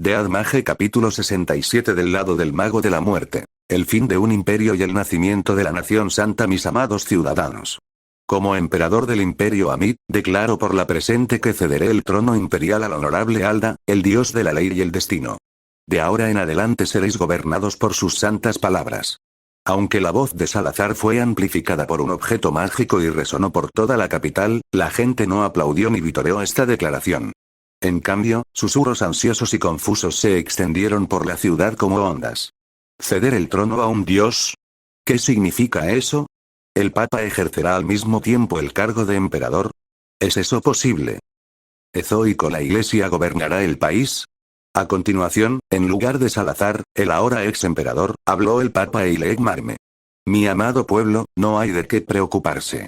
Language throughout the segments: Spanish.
De Ad-Mage capítulo 67 del lado del mago de la muerte. El fin de un imperio y el nacimiento de la nación santa, mis amados ciudadanos. Como emperador del imperio Amid, declaro por la presente que cederé el trono imperial al honorable Alda, el dios de la ley y el destino. De ahora en adelante seréis gobernados por sus santas palabras. Aunque la voz de Salazar fue amplificada por un objeto mágico y resonó por toda la capital, la gente no aplaudió ni vitoreó esta declaración. En cambio, susurros ansiosos y confusos se extendieron por la ciudad como ondas. ¿Ceder el trono a un dios? ¿Qué significa eso? ¿El Papa ejercerá al mismo tiempo el cargo de emperador? ¿Es eso posible? ¿Ezoico la Iglesia gobernará el país? A continuación, en lugar de Salazar, el ahora ex emperador, habló el Papa Eilec Marme. Mi amado pueblo, no hay de qué preocuparse.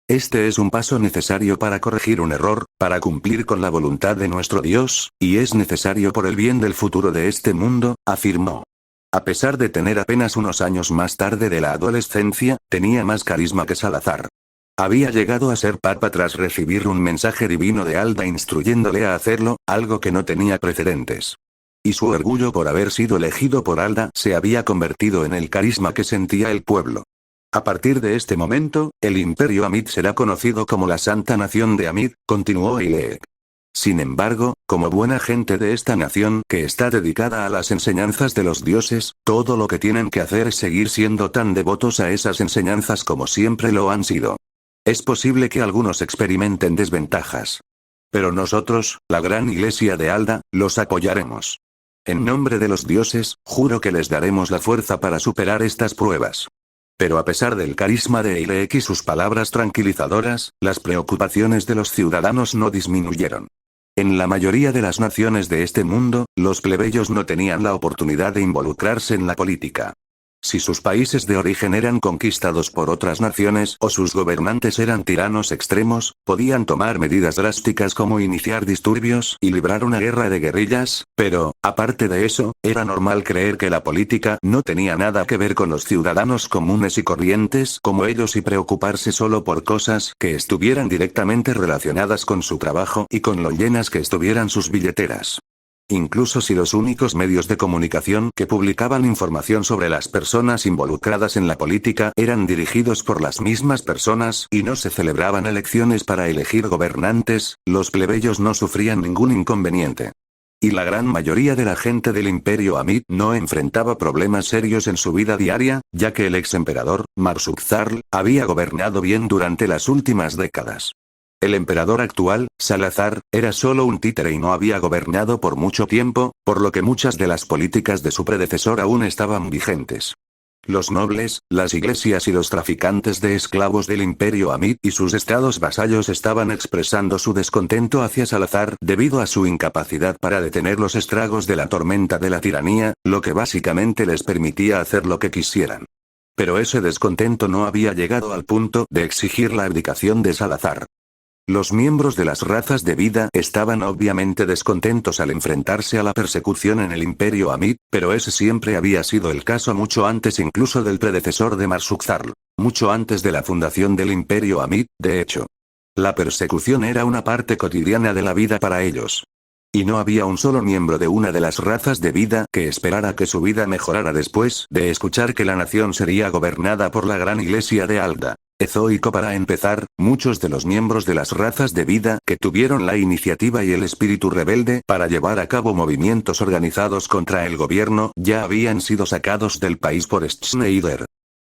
Este es un paso necesario para corregir un error, para cumplir con la voluntad de nuestro Dios, y es necesario por el bien del futuro de este mundo, afirmó. A pesar de tener apenas unos años más tarde de la adolescencia, tenía más carisma que Salazar. Había llegado a ser papa tras recibir un mensaje divino de Alda instruyéndole a hacerlo, algo que no tenía precedentes. Y su orgullo por haber sido elegido por Alda se había convertido en el carisma que sentía el pueblo. A partir de este momento, el imperio Amid será conocido como la Santa Nación de Amid, continuó Eilec. Sin embargo, como buena gente de esta nación que está dedicada a las enseñanzas de los dioses, todo lo que tienen que hacer es seguir siendo tan devotos a esas enseñanzas como siempre lo han sido. Es posible que algunos experimenten desventajas. Pero nosotros, la gran iglesia de Alda, los apoyaremos. En nombre de los dioses, juro que les daremos la fuerza para superar estas pruebas. Pero a pesar del carisma de Eilec y sus palabras tranquilizadoras, las preocupaciones de los ciudadanos no disminuyeron. En la mayoría de las naciones de este mundo, los plebeyos no tenían la oportunidad de involucrarse en la política. Si sus países de origen eran conquistados por otras naciones o sus gobernantes eran tiranos extremos, podían tomar medidas drásticas como iniciar disturbios y librar una guerra de guerrillas, pero, aparte de eso, era normal creer que la política no tenía nada que ver con los ciudadanos comunes y corrientes como ellos y preocuparse solo por cosas que estuvieran directamente relacionadas con su trabajo y con lo llenas que estuvieran sus billeteras. Incluso si los únicos medios de comunicación que publicaban información sobre las personas involucradas en la política eran dirigidos por las mismas personas y no se celebraban elecciones para elegir gobernantes, los plebeyos no sufrían ningún inconveniente. Y la gran mayoría de la gente del imperio Amid no enfrentaba problemas serios en su vida diaria, ya que el ex emperador, Marsuxarl, había gobernado bien durante las últimas décadas. El emperador actual, Salazar, era solo un títere y no había gobernado por mucho tiempo, por lo que muchas de las políticas de su predecesor aún estaban vigentes. Los nobles, las iglesias y los traficantes de esclavos del imperio Amid y sus estados vasallos estaban expresando su descontento hacia Salazar debido a su incapacidad para detener los estragos de la tormenta de la tiranía, lo que básicamente les permitía hacer lo que quisieran. Pero ese descontento no había llegado al punto de exigir la abdicación de Salazar. Los miembros de las razas de vida estaban obviamente descontentos al enfrentarse a la persecución en el imperio Amid, pero ese siempre había sido el caso mucho antes incluso del predecesor de Marsuxarl, mucho antes de la fundación del imperio Amid, de hecho. La persecución era una parte cotidiana de la vida para ellos. Y no había un solo miembro de una de las razas de vida que esperara que su vida mejorara después de escuchar que la nación sería gobernada por la gran iglesia de Alda. Ezoico. Para empezar, muchos de los miembros de las razas de vida que tuvieron la iniciativa y el espíritu rebelde para llevar a cabo movimientos organizados contra el gobierno ya habían sido sacados del país por Schneider.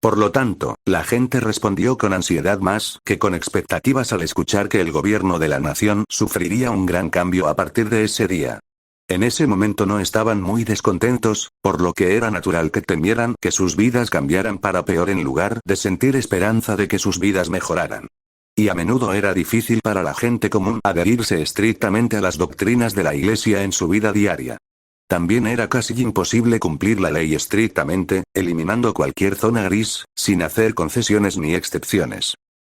Por lo tanto, la gente respondió con ansiedad más que con expectativas al escuchar que el gobierno de la nación sufriría un gran cambio a partir de ese día. En ese momento no estaban muy descontentos, por lo que era natural que temieran que sus vidas cambiaran para peor en lugar de sentir esperanza de que sus vidas mejoraran. Y a menudo era difícil para la gente común adherirse estrictamente a las doctrinas de la Iglesia en su vida diaria. También era casi imposible cumplir la ley estrictamente, eliminando cualquier zona gris, sin hacer concesiones ni excepciones.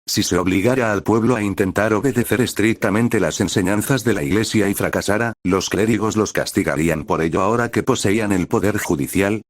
Si se obligara al pueblo a intentar obedecer estrictamente las enseñanzas de la Iglesia y fracasara, los clérigos los castigarían por ello ahora que poseían el poder judicial.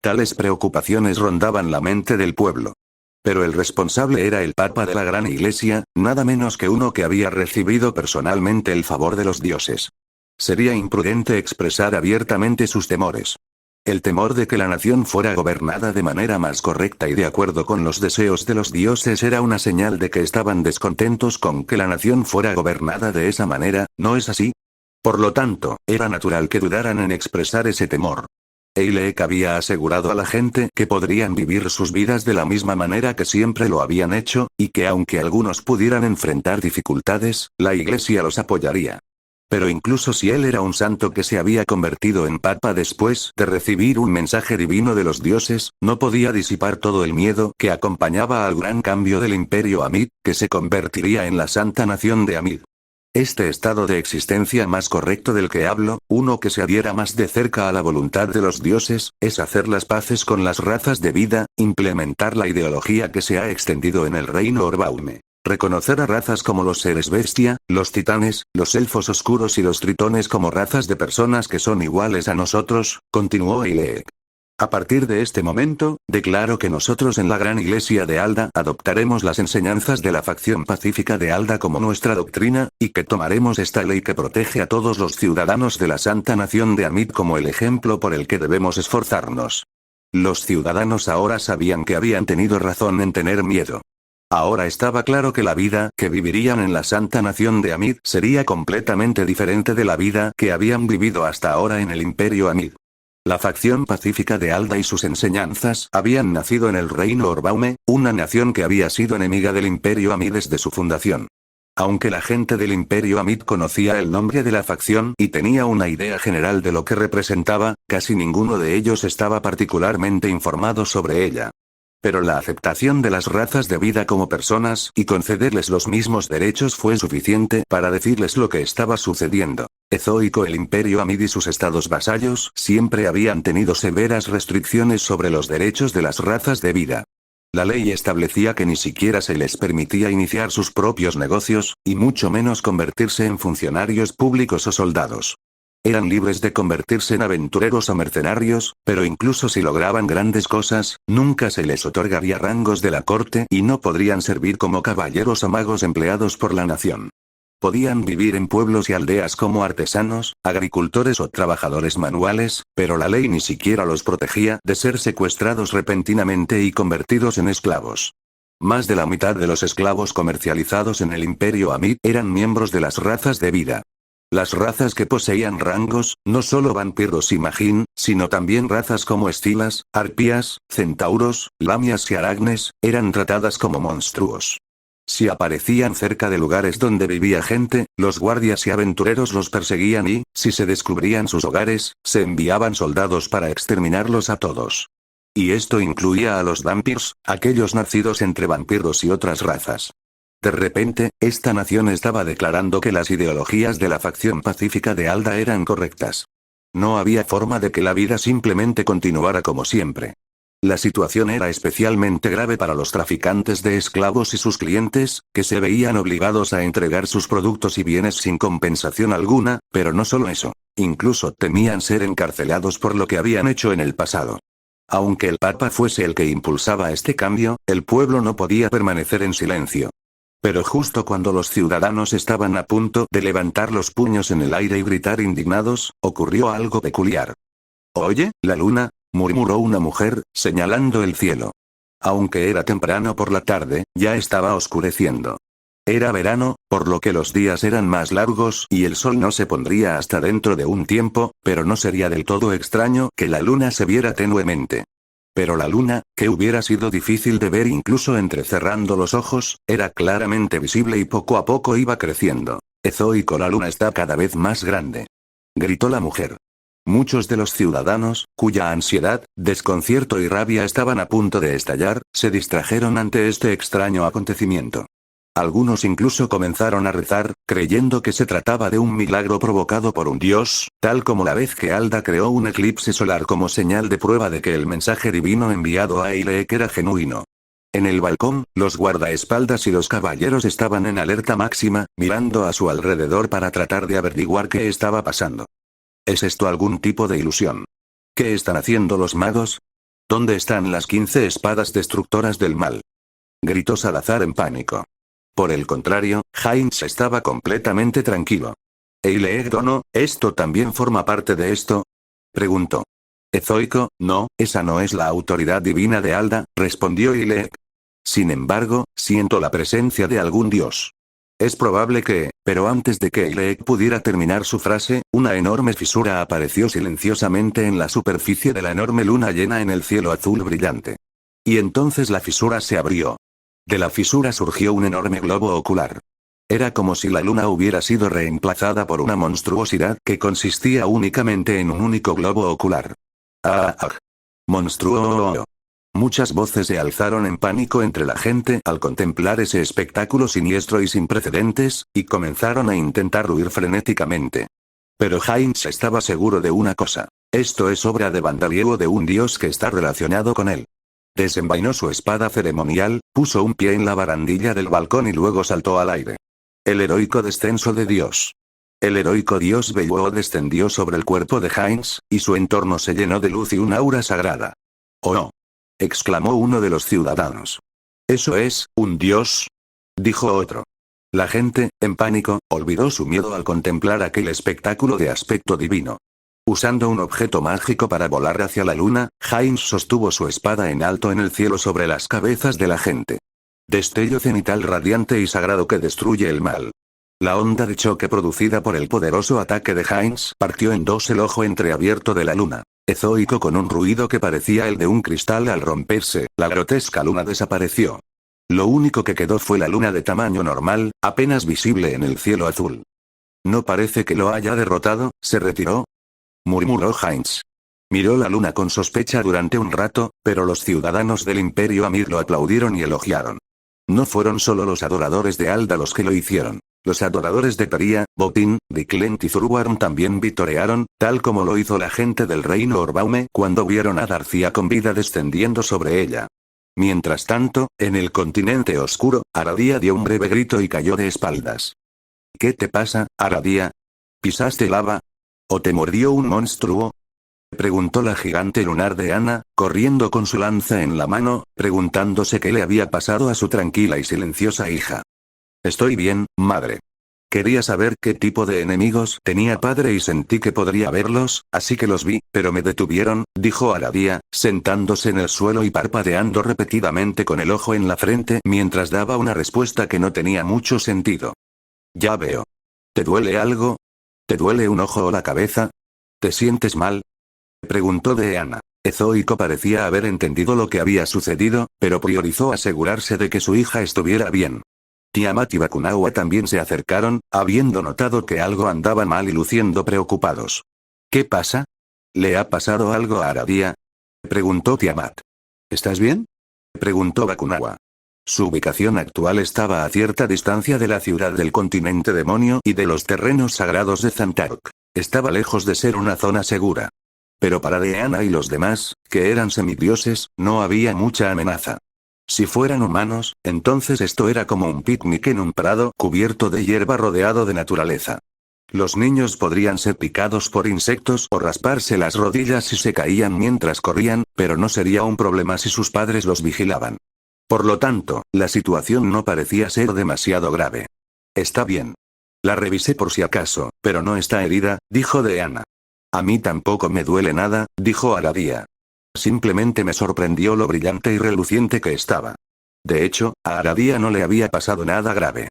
Tales preocupaciones rondaban la mente del pueblo. Pero el responsable era el Papa de la Gran Iglesia, nada menos que uno que había recibido personalmente el favor de los dioses. Sería imprudente expresar abiertamente sus temores. El temor de que la nación fuera gobernada de manera más correcta y de acuerdo con los deseos de los dioses era una señal de que estaban descontentos con que la nación fuera gobernada de esa manera, ¿no es así? Por lo tanto, era natural que dudaran en expresar ese temor. Eilek había asegurado a la gente que podrían vivir sus vidas de la misma manera que siempre lo habían hecho, y que aunque algunos pudieran enfrentar dificultades, la iglesia los apoyaría. Pero incluso si él era un santo que se había convertido en papa después de recibir un mensaje divino de los dioses, no podía disipar todo el miedo que acompañaba al gran cambio del imperio Amid, que se convertiría en la santa nación de Amid. Este estado de existencia más correcto del que hablo, uno que se adhiera más de cerca a la voluntad de los dioses, es hacer las paces con las razas de vida, implementar la ideología que se ha extendido en el reino Orbaume. Reconocer a razas como los seres bestia, los titanes, los elfos oscuros y los tritones como razas de personas que son iguales a nosotros, continuó Eilek. A partir de este momento, declaro que nosotros en la Gran Iglesia de Alda adoptaremos las enseñanzas de la facción pacífica de Alda como nuestra doctrina, y que tomaremos esta ley que protege a todos los ciudadanos de la Santa Nación de Amid como el ejemplo por el que debemos esforzarnos. Los ciudadanos ahora sabían que habían tenido razón en tener miedo. Ahora estaba claro que la vida que vivirían en la Santa Nación de Amid sería completamente diferente de la vida que habían vivido hasta ahora en el Imperio Amid. La facción pacífica de Alda y sus enseñanzas habían nacido en el reino Orbaume, una nación que había sido enemiga del Imperio Amid desde su fundación. Aunque la gente del Imperio Amid conocía el nombre de la facción y tenía una idea general de lo que representaba, casi ninguno de ellos estaba particularmente informado sobre ella. Pero la aceptación de las razas de vida como personas y concederles los mismos derechos fue suficiente para decirles lo que estaba sucediendo. Ezoico, el Imperio Amid y sus estados vasallos siempre habían tenido severas restricciones sobre los derechos de las razas de vida. La ley establecía que ni siquiera se les permitía iniciar sus propios negocios, y mucho menos convertirse en funcionarios públicos o soldados. Eran libres de convertirse en aventureros o mercenarios, pero incluso si lograban grandes cosas, nunca se les otorgaría rangos de la corte y no podrían servir como caballeros o magos empleados por la nación. Podían vivir en pueblos y aldeas como artesanos, agricultores o trabajadores manuales, pero la ley ni siquiera los protegía de ser secuestrados repentinamente y convertidos en esclavos. Más de la mitad de los esclavos comercializados en el Imperio Amid eran miembros de las razas de vida. Las razas que poseían rangos, no solo vampiros y magín, sino también razas como estilas, arpías, centauros, lamias y aragnes, eran tratadas como monstruos. Si aparecían cerca de lugares donde vivía gente, los guardias y aventureros los perseguían y, si se descubrían sus hogares, se enviaban soldados para exterminarlos a todos. Y esto incluía a los vampiros, aquellos nacidos entre vampiros y otras razas. De repente, esta nación estaba declarando que las ideologías de la facción pacífica de Alda eran correctas. No había forma de que la vida simplemente continuara como siempre. La situación era especialmente grave para los traficantes de esclavos y sus clientes, que se veían obligados a entregar sus productos y bienes sin compensación alguna, pero no solo eso, incluso temían ser encarcelados por lo que habían hecho en el pasado. Aunque el Papa fuese el que impulsaba este cambio, el pueblo no podía permanecer en silencio. Pero justo cuando los ciudadanos estaban a punto de levantar los puños en el aire y gritar indignados, ocurrió algo peculiar. «Oye, la luna», murmuró una mujer, señalando el cielo. Aunque era temprano por la tarde, ya estaba oscureciendo. Era verano, por lo que los días eran más largos y el sol no se pondría hasta dentro de un tiempo, pero no sería del todo extraño que la luna se viera tenuemente. Pero la luna, que hubiera sido difícil de ver incluso entrecerrando los ojos, era claramente visible y poco a poco iba creciendo. «Ezoico, la luna está cada vez más grande», gritó la mujer. Muchos de los ciudadanos, cuya ansiedad, desconcierto y rabia estaban a punto de estallar, se distrajeron ante este extraño acontecimiento. Algunos incluso comenzaron a rezar, creyendo que se trataba de un milagro provocado por un dios, tal como la vez que Alda creó un eclipse solar como señal de prueba de que el mensaje divino enviado a Eilek era genuino. En el balcón, los guardaespaldas y los caballeros estaban en alerta máxima, mirando a su alrededor para tratar de averiguar qué estaba pasando. ¿Es esto algún tipo de ilusión? ¿Qué están haciendo los magos? ¿Dónde están las 15 espadas destructoras del mal?, gritó Salazar en pánico. Por el contrario, Heinz estaba completamente tranquilo. Eileeg Dono, ¿esto también forma parte de esto? Preguntó. Ezoico, no, esa no es la autoridad divina de Alda, respondió Eileeg. Sin embargo, siento la presencia de algún dios. Es probable que, pero antes de que Eileeg pudiera terminar su frase, una enorme fisura apareció silenciosamente en la superficie de la enorme luna llena en el cielo azul brillante. Y entonces la fisura se abrió. De la fisura surgió un enorme globo ocular. Era como si la luna hubiera sido reemplazada por una monstruosidad que consistía únicamente en un único globo ocular. ¡Ah! ¡Monstruo! Muchas voces se alzaron en pánico entre la gente al contemplar ese espectáculo siniestro y sin precedentes, y comenzaron a intentar huir frenéticamente. Pero Heinz estaba seguro de una cosa. Esto es obra de Vandalieu o de un dios que está relacionado con él. Desenvainó su espada ceremonial, puso un pie en la barandilla del balcón y luego saltó al aire. El heroico descenso de Dios. El heroico dios Beluo descendió sobre el cuerpo de Heinz, y su entorno se llenó de luz y un aura sagrada. ¡Oh no! Exclamó uno de los ciudadanos. ¿Eso es, un dios? Dijo otro. La gente, en pánico, olvidó su miedo al contemplar aquel espectáculo de aspecto divino. Usando un objeto mágico para volar hacia la luna, Heinz sostuvo su espada en alto en el cielo sobre las cabezas de la gente. Destello cenital radiante y sagrado que destruye el mal. La onda de choque producida por el poderoso ataque de Heinz partió en dos el ojo entreabierto de la luna. Ezoico con un ruido que parecía el de un cristal al romperse, la grotesca luna desapareció. Lo único que quedó fue la luna de tamaño normal, apenas visible en el cielo azul. No parece que lo haya derrotado, ¿se retiró?, murmuró Heinz. Miró la luna con sospecha durante un rato, pero los ciudadanos del Imperio Amid lo aplaudieron y elogiaron. No fueron solo los adoradores de Alda los que lo hicieron. Los adoradores de Peria, Botín, Diklent y Zurwarn también vitorearon, tal como lo hizo la gente del reino Orbaume cuando vieron a Darcia con vida descendiendo sobre ella. Mientras tanto, en el continente oscuro, Aradia dio un breve grito y cayó de espaldas. ¿Qué te pasa, Aradia? ¿Pisaste lava? ¿O te mordió un monstruo?, preguntó la gigante lunar de Ana, corriendo con su lanza en la mano, preguntándose qué le había pasado a su tranquila y silenciosa hija. Estoy bien, madre. Quería saber qué tipo de enemigos tenía padre y sentí que podría verlos, así que los vi, pero me detuvieron, dijo Aradia, sentándose en el suelo y parpadeando repetidamente con el ojo en la frente mientras daba una respuesta que no tenía mucho sentido. Ya veo. ¿Te duele algo? ¿Te duele un ojo o la cabeza? ¿Te sientes mal?, preguntó Deanna. Ezoico parecía haber entendido lo que había sucedido, pero priorizó asegurarse de que su hija estuviera bien. Tiamat y Bakunawa también se acercaron, habiendo notado que algo andaba mal y luciendo preocupados. ¿Qué pasa? ¿Le ha pasado algo a Aradia?, preguntó Tiamat. ¿Estás bien?, preguntó Bakunawa. Su ubicación actual estaba a cierta distancia de la ciudad del continente demonio y de los terrenos sagrados de Zantark. Estaba lejos de ser una zona segura. Pero para Deanna y los demás, que eran semidioses, no había mucha amenaza. Si fueran humanos, entonces esto era como un picnic en un prado cubierto de hierba rodeado de naturaleza. Los niños podrían ser picados por insectos o rasparse las rodillas si se caían mientras corrían, pero no sería un problema si sus padres los vigilaban. Por lo tanto, la situación no parecía ser demasiado grave. Está bien. La revisé por si acaso, pero no está herida, dijo Deanna. A mí tampoco me duele nada, dijo Aradia. Simplemente me sorprendió lo brillante y reluciente que estaba. De hecho, a Aradia no le había pasado nada grave.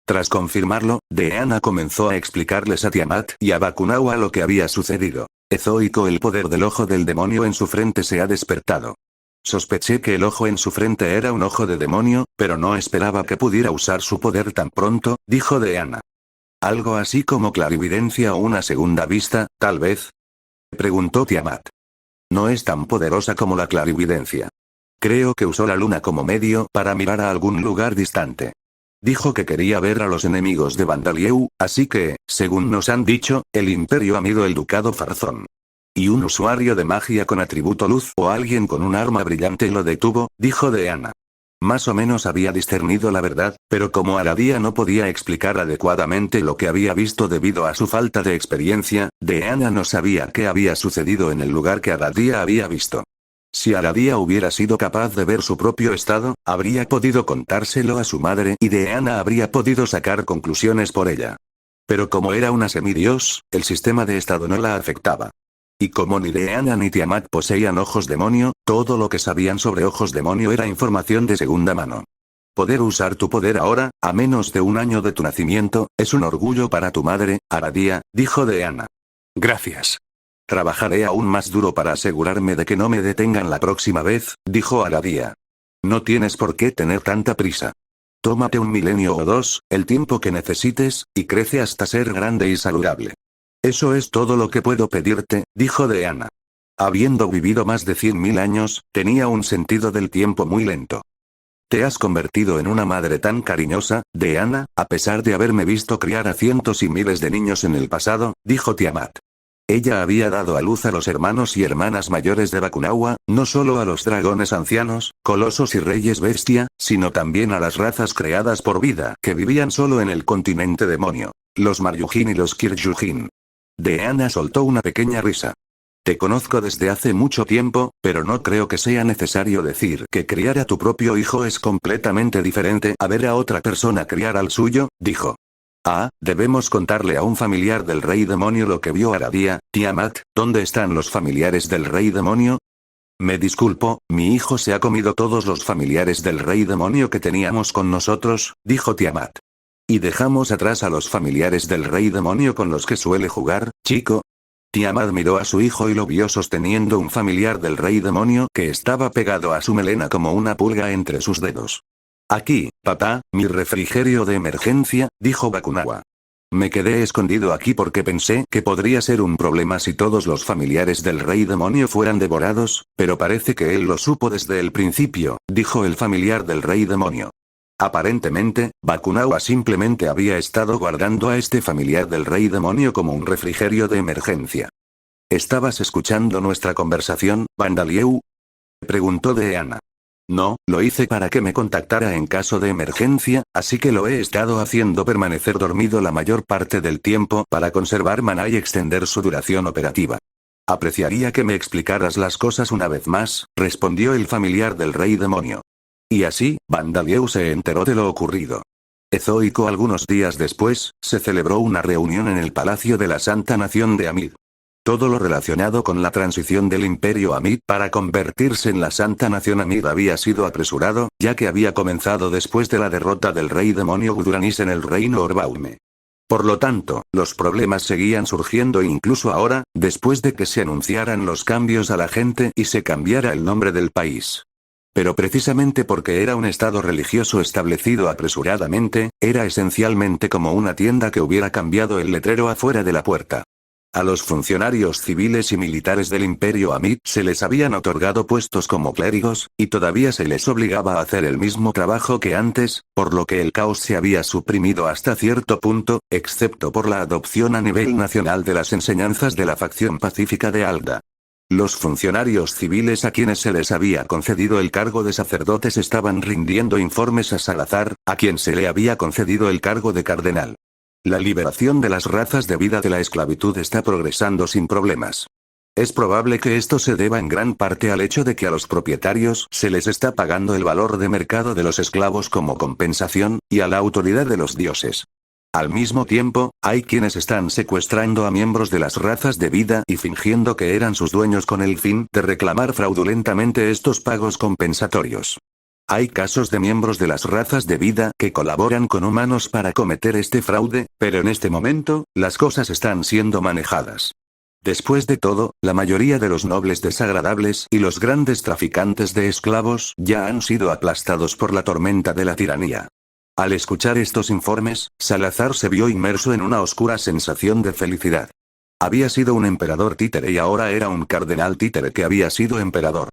Tras confirmarlo, Deanna comenzó a explicarles a Tiamat y a Bakunawa lo que había sucedido. Ezoico, el poder del ojo del demonio en su frente se ha despertado. Sospeché que el ojo en su frente era un ojo de demonio, pero no esperaba que pudiera usar su poder tan pronto, dijo Deanna. ¿Algo así como clarividencia o una segunda vista, tal vez?, preguntó Tiamat. No es tan poderosa como la clarividencia. Creo que usó la luna como medio para mirar a algún lugar distante. Dijo que quería ver a los enemigos de Vandalieu, así que, según nos han dicho, el Imperio ha ido el Ducado Farzón. Y un usuario de magia con atributo luz o alguien con un arma brillante lo detuvo, dijo Deanna. Más o menos había discernido la verdad, pero como Aradia no podía explicar adecuadamente lo que había visto debido a su falta de experiencia, Deanna no sabía qué había sucedido en el lugar que Aradia había visto. Si Aradia hubiera sido capaz de ver su propio estado, habría podido contárselo a su madre y Deanna habría podido sacar conclusiones por ella. Pero como era una semidios, el sistema de estado no la afectaba. Y como ni Deanna ni Tiamat poseían ojos demonio, todo lo que sabían sobre ojos demonio era información de segunda mano. Poder usar tu poder ahora, a menos de un año de tu nacimiento, es un orgullo para tu madre, Aradia, dijo Deanna. Gracias. Trabajaré aún más duro para asegurarme de que no me detengan la próxima vez, dijo Aradia. No tienes por qué tener tanta prisa. Tómate un milenio o dos, el tiempo que necesites, y crece hasta ser grande y saludable. Eso es todo lo que puedo pedirte, dijo Deanna. Habiendo vivido más de 100.000 años, tenía un sentido del tiempo muy lento. Te has convertido en una madre tan cariñosa, Deanna, a pesar de haberme visto criar a cientos y miles de niños en el pasado, dijo Tiamat. Ella había dado a luz a los hermanos y hermanas mayores de Bakunawa, no solo a los dragones ancianos, colosos y reyes bestia, sino también a las razas creadas por vida que vivían solo en el continente demonio, los Maryujin y los Kiryujin. Deanna soltó una pequeña risa. Te conozco desde hace mucho tiempo, pero no creo que sea necesario decir que criar a tu propio hijo es completamente diferente a ver a otra persona criar al suyo, dijo. Debemos contarle a un familiar del rey demonio lo que vio Aradia, Tiamat, ¿dónde están los familiares del rey demonio? Me disculpo, mi hijo se ha comido todos los familiares del rey demonio que teníamos con nosotros, dijo Tiamat. ¿Y dejamos atrás a los familiares del rey demonio con los que suele jugar, chico? Tiamat miró a su hijo y lo vio sosteniendo un familiar del rey demonio que estaba pegado a su melena como una pulga entre sus dedos. Aquí, papá, mi refrigerio de emergencia, dijo Bakunawa. Me quedé escondido aquí porque pensé que podría ser un problema si todos los familiares del rey demonio fueran devorados, pero parece que él lo supo desde el principio, dijo el familiar del rey demonio. Aparentemente, Bakunawa simplemente había estado guardando a este familiar del rey demonio como un refrigerio de emergencia. ¿Estabas escuchando nuestra conversación, Bandalieu? Preguntó Deanna. No, lo hice para que me contactara en caso de emergencia, así que lo he estado haciendo permanecer dormido la mayor parte del tiempo para conservar maná y extender su duración operativa. Apreciaría que me explicaras las cosas una vez más, respondió el familiar del rey demonio. Y así, Bandalieu se enteró de lo ocurrido. Ezoico algunos días después, se celebró una reunión en el Palacio de la Santa Nación de Amid. Todo lo relacionado con la transición del Imperio Amid para convertirse en la Santa Nación Amid había sido apresurado, ya que había comenzado después de la derrota del rey demonio Guduranis en el reino Orbaume. Por lo tanto, los problemas seguían surgiendo incluso ahora, después de que se anunciaran los cambios a la gente y se cambiara el nombre del país. Pero precisamente porque era un estado religioso establecido apresuradamente, era esencialmente como una tienda que hubiera cambiado el letrero afuera de la puerta. A los funcionarios civiles y militares del Imperio Amid se les habían otorgado puestos como clérigos, y todavía se les obligaba a hacer el mismo trabajo que antes, por lo que el caos se había suprimido hasta cierto punto, excepto por la adopción a nivel nacional de las enseñanzas de la facción pacífica de Alda. Los funcionarios civiles a quienes se les había concedido el cargo de sacerdotes estaban rindiendo informes a Salazar, a quien se le había concedido el cargo de cardenal. La liberación de las razas de vida de la esclavitud está progresando sin problemas. Es probable que esto se deba en gran parte al hecho de que a los propietarios se les está pagando el valor de mercado de los esclavos como compensación, y a la autoridad de los dioses. Al mismo tiempo, hay quienes están secuestrando a miembros de las razas de vida y fingiendo que eran sus dueños con el fin de reclamar fraudulentamente estos pagos compensatorios. Hay casos de miembros de las razas de vida que colaboran con humanos para cometer este fraude, pero en este momento, las cosas están siendo manejadas. Después de todo, la mayoría de los nobles desagradables y los grandes traficantes de esclavos ya han sido aplastados por la tormenta de la tiranía. Al escuchar estos informes, Salazar se vio inmerso en una oscura sensación de felicidad. Había sido un emperador títere y ahora era un cardenal títere que había sido emperador.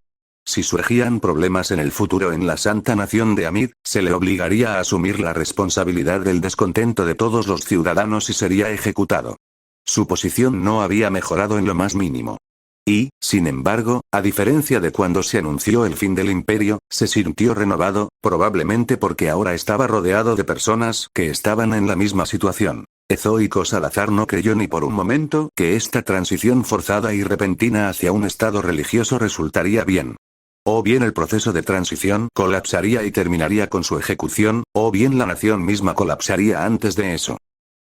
Si surgían problemas en el futuro en la Santa Nación de Amid, se le obligaría a asumir la responsabilidad del descontento de todos los ciudadanos y sería ejecutado. Su posición no había mejorado en lo más mínimo. Y, sin embargo, a diferencia de cuando se anunció el fin del imperio, se sintió renovado, probablemente porque ahora estaba rodeado de personas que estaban en la misma situación. Ezoico Salazar no creyó ni por un momento que esta transición forzada y repentina hacia un estado religioso resultaría bien. O bien el proceso de transición colapsaría y terminaría con su ejecución, o bien la nación misma colapsaría antes de eso.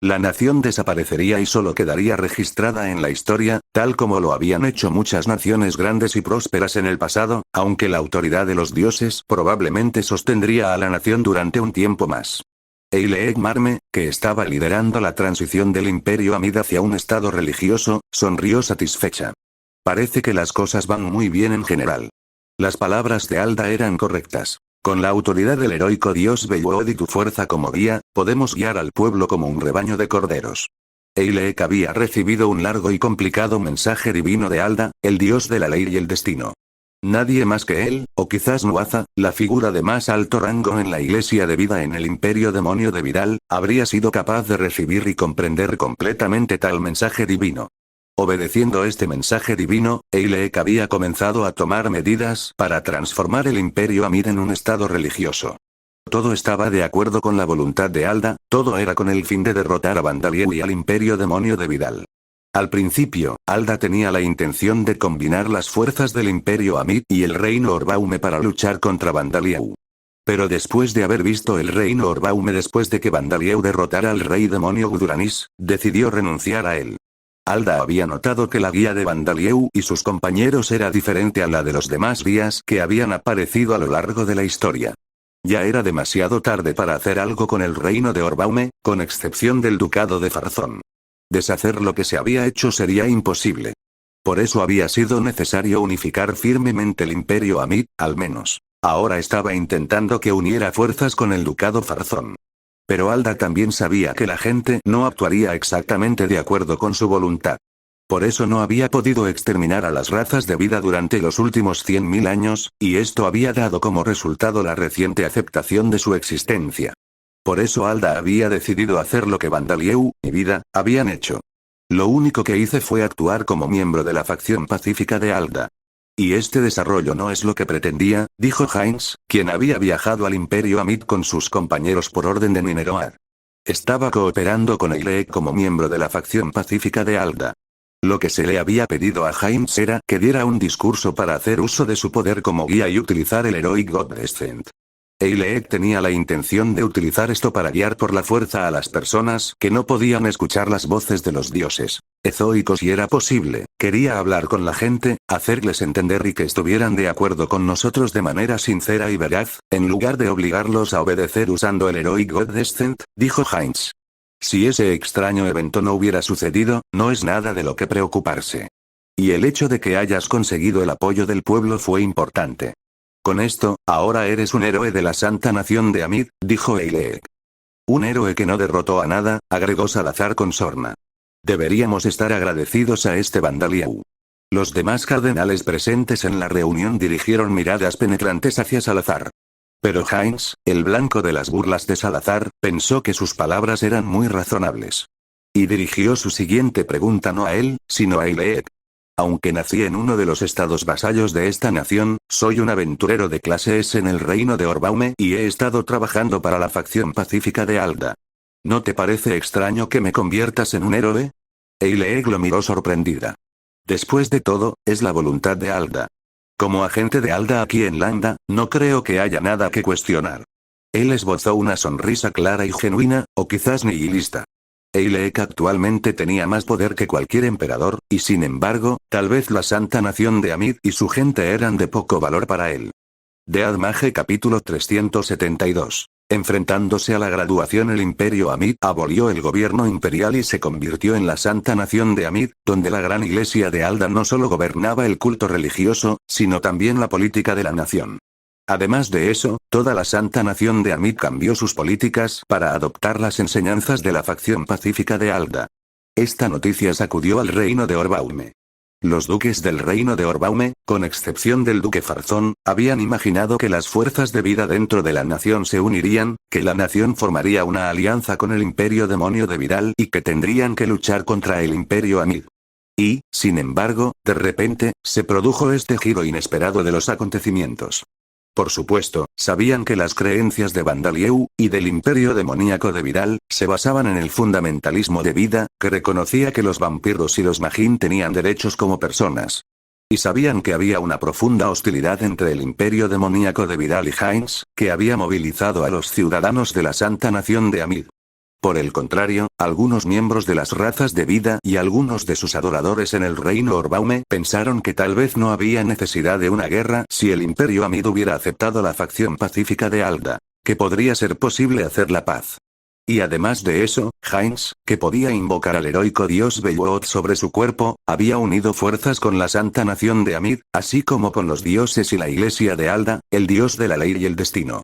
La nación desaparecería y solo quedaría registrada en la historia, tal como lo habían hecho muchas naciones grandes y prósperas en el pasado, aunque la autoridad de los dioses probablemente sostendría a la nación durante un tiempo más. Eileek Marme, que estaba liderando la transición del Imperio Amid hacia un estado religioso, sonrió satisfecha. Parece que las cosas van muy bien en general. Las palabras de Alda eran correctas. Con la autoridad del heroico dios Beluod y tu fuerza como guía, podemos guiar al pueblo como un rebaño de corderos. Eileek había recibido un largo y complicado mensaje divino de Alda, el dios de la ley y el destino. Nadie más que él, o quizás Nuaza, la figura de más alto rango en la iglesia de vida en el imperio demonio de Vidal, habría sido capaz de recibir y comprender completamente tal mensaje divino. Obedeciendo este mensaje divino, Eileek había comenzado a tomar medidas para transformar el Imperio Amid en un estado religioso. Todo estaba de acuerdo con la voluntad de Alda, todo era con el fin de derrotar a Vandalieu y al Imperio Demonio de Vidal. Al principio, Alda tenía la intención de combinar las fuerzas del Imperio Amid y el Reino Orbaume para luchar contra Vandalieu. Pero después de haber visto el Reino Orbaume después de que Vandalieu derrotara al Rey Demonio Guduranis, decidió renunciar a él. Alda había notado que la guía de Vandalieu y sus compañeros era diferente a la de los demás guías que habían aparecido a lo largo de la historia. Ya era demasiado tarde para hacer algo con el reino de Orbaume, con excepción del ducado de Farzón. Deshacer lo que se había hecho sería imposible. Por eso había sido necesario unificar firmemente el Imperio Amid, al menos. Ahora estaba intentando que uniera fuerzas con el ducado Farzón. Pero Alda también sabía que la gente no actuaría exactamente de acuerdo con su voluntad. Por eso no había podido exterminar a las razas de vida durante los últimos 100.000 años, y esto había dado como resultado la reciente aceptación de su existencia. Por eso Alda había decidido hacer lo que Vandalieu y Vida habían hecho. Lo único que hice fue actuar como miembro de la facción pacífica de Alda. Y este desarrollo no es lo que pretendía, dijo Heinz, quien había viajado al Imperio Amid con sus compañeros por orden de Mineroad. Estaba cooperando con Eileek como miembro de la facción pacífica de Alda. Lo que se le había pedido a Heinz era que diera un discurso para hacer uso de su poder como guía y utilizar el Heroic God Descent. Eileek tenía la intención de utilizar esto para guiar por la fuerza a las personas que no podían escuchar las voces de los dioses ezoicos si era posible. Quería hablar con la gente, hacerles entender y que estuvieran de acuerdo con nosotros de manera sincera y veraz, en lugar de obligarlos a obedecer usando el Heroic God Descent, dijo Heinz. Si ese extraño evento no hubiera sucedido, no es nada de lo que preocuparse. Y el hecho de que hayas conseguido el apoyo del pueblo fue importante. Con esto, ahora eres un héroe de la Santa Nación de Amid, dijo Eileek. Un héroe que no derrotó a nada, agregó Salazar con sorna. Deberíamos estar agradecidos a este Vandalieu. Los demás cardenales presentes en la reunión dirigieron miradas penetrantes hacia Salazar. Pero Heinz, el blanco de las burlas de Salazar, pensó que sus palabras eran muy razonables. Y dirigió su siguiente pregunta no a él, sino a Eileek. Aunque nací en uno de los estados vasallos de esta nación, soy un aventurero de clase S en el reino de Orbaume y he estado trabajando para la facción pacífica de Alda. ¿No te parece extraño que me conviertas en un héroe? Eileek lo miró sorprendida. Después de todo, es la voluntad de Alda. Como agente de Alda aquí en Landa, no creo que haya nada que cuestionar. Él esbozó una sonrisa clara y genuina, o quizás nihilista. Eileek actualmente tenía más poder que cualquier emperador, y sin embargo, tal vez la Santa Nación de Amid y su gente eran de poco valor para él. Dead Mage capítulo 372. Enfrentándose a la graduación el Imperio Amid abolió el gobierno imperial y se convirtió en la Santa Nación de Amid, donde la gran iglesia de Alda no solo gobernaba el culto religioso, sino también la política de la nación. Además de eso, toda la Santa Nación de Amid cambió sus políticas para adoptar las enseñanzas de la facción pacífica de Alda. Esta noticia sacudió al reino de Orbaume. Los duques del reino de Orbaume, con excepción del duque Farzón, habían imaginado que las fuerzas de vida dentro de la nación se unirían, que la nación formaría una alianza con el imperio demonio de Vidal y que tendrían que luchar contra el imperio Amid. Y, sin embargo, de repente, se produjo este giro inesperado de los acontecimientos. Por supuesto, sabían que las creencias de Vandalieu, y del imperio demoníaco de Vidal, se basaban en el fundamentalismo de vida, que reconocía que los vampiros y los magín tenían derechos como personas. Y sabían que había una profunda hostilidad entre el imperio demoníaco de Vidal y Heinz, que había movilizado a los ciudadanos de la Santa Nación de Amid. Por el contrario, algunos miembros de las razas de vida y algunos de sus adoradores en el reino Orbaume pensaron que tal vez no había necesidad de una guerra si el Imperio Amid hubiera aceptado la facción pacífica de Alda, que podría ser posible hacer la paz. Y además de eso, Heinz, que podía invocar al heroico dios Beloth sobre su cuerpo, había unido fuerzas con la santa nación de Amid, así como con los dioses y la iglesia de Alda, el dios de la ley y el destino.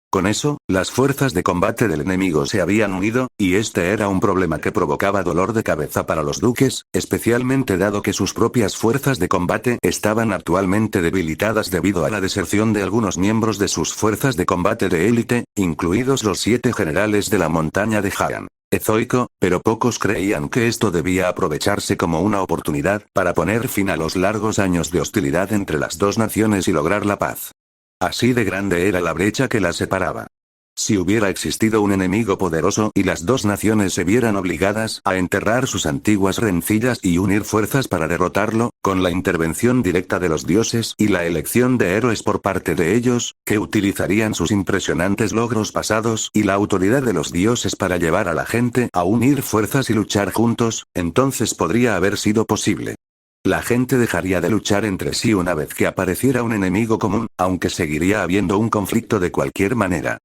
Con eso, las fuerzas de combate del enemigo se habían unido, y este era un problema que provocaba dolor de cabeza para los duques, especialmente dado que sus propias fuerzas de combate estaban actualmente debilitadas debido a la deserción de algunos miembros de sus fuerzas de combate de élite, incluidos los 7 generales de la montaña de Haan. Ezoico, pero pocos creían que esto debía aprovecharse como una oportunidad para poner fin a los largos años de hostilidad entre las dos naciones y lograr la paz. Así de grande era la brecha que las separaba. Si hubiera existido un enemigo poderoso y las dos naciones se vieran obligadas a enterrar sus antiguas rencillas y unir fuerzas para derrotarlo, con la intervención directa de los dioses y la elección de héroes por parte de ellos, que utilizarían sus impresionantes logros pasados y la autoridad de los dioses para llevar a la gente a unir fuerzas y luchar juntos, entonces podría haber sido posible. La gente dejaría de luchar entre sí una vez que apareciera un enemigo común, aunque seguiría habiendo un conflicto de cualquier manera.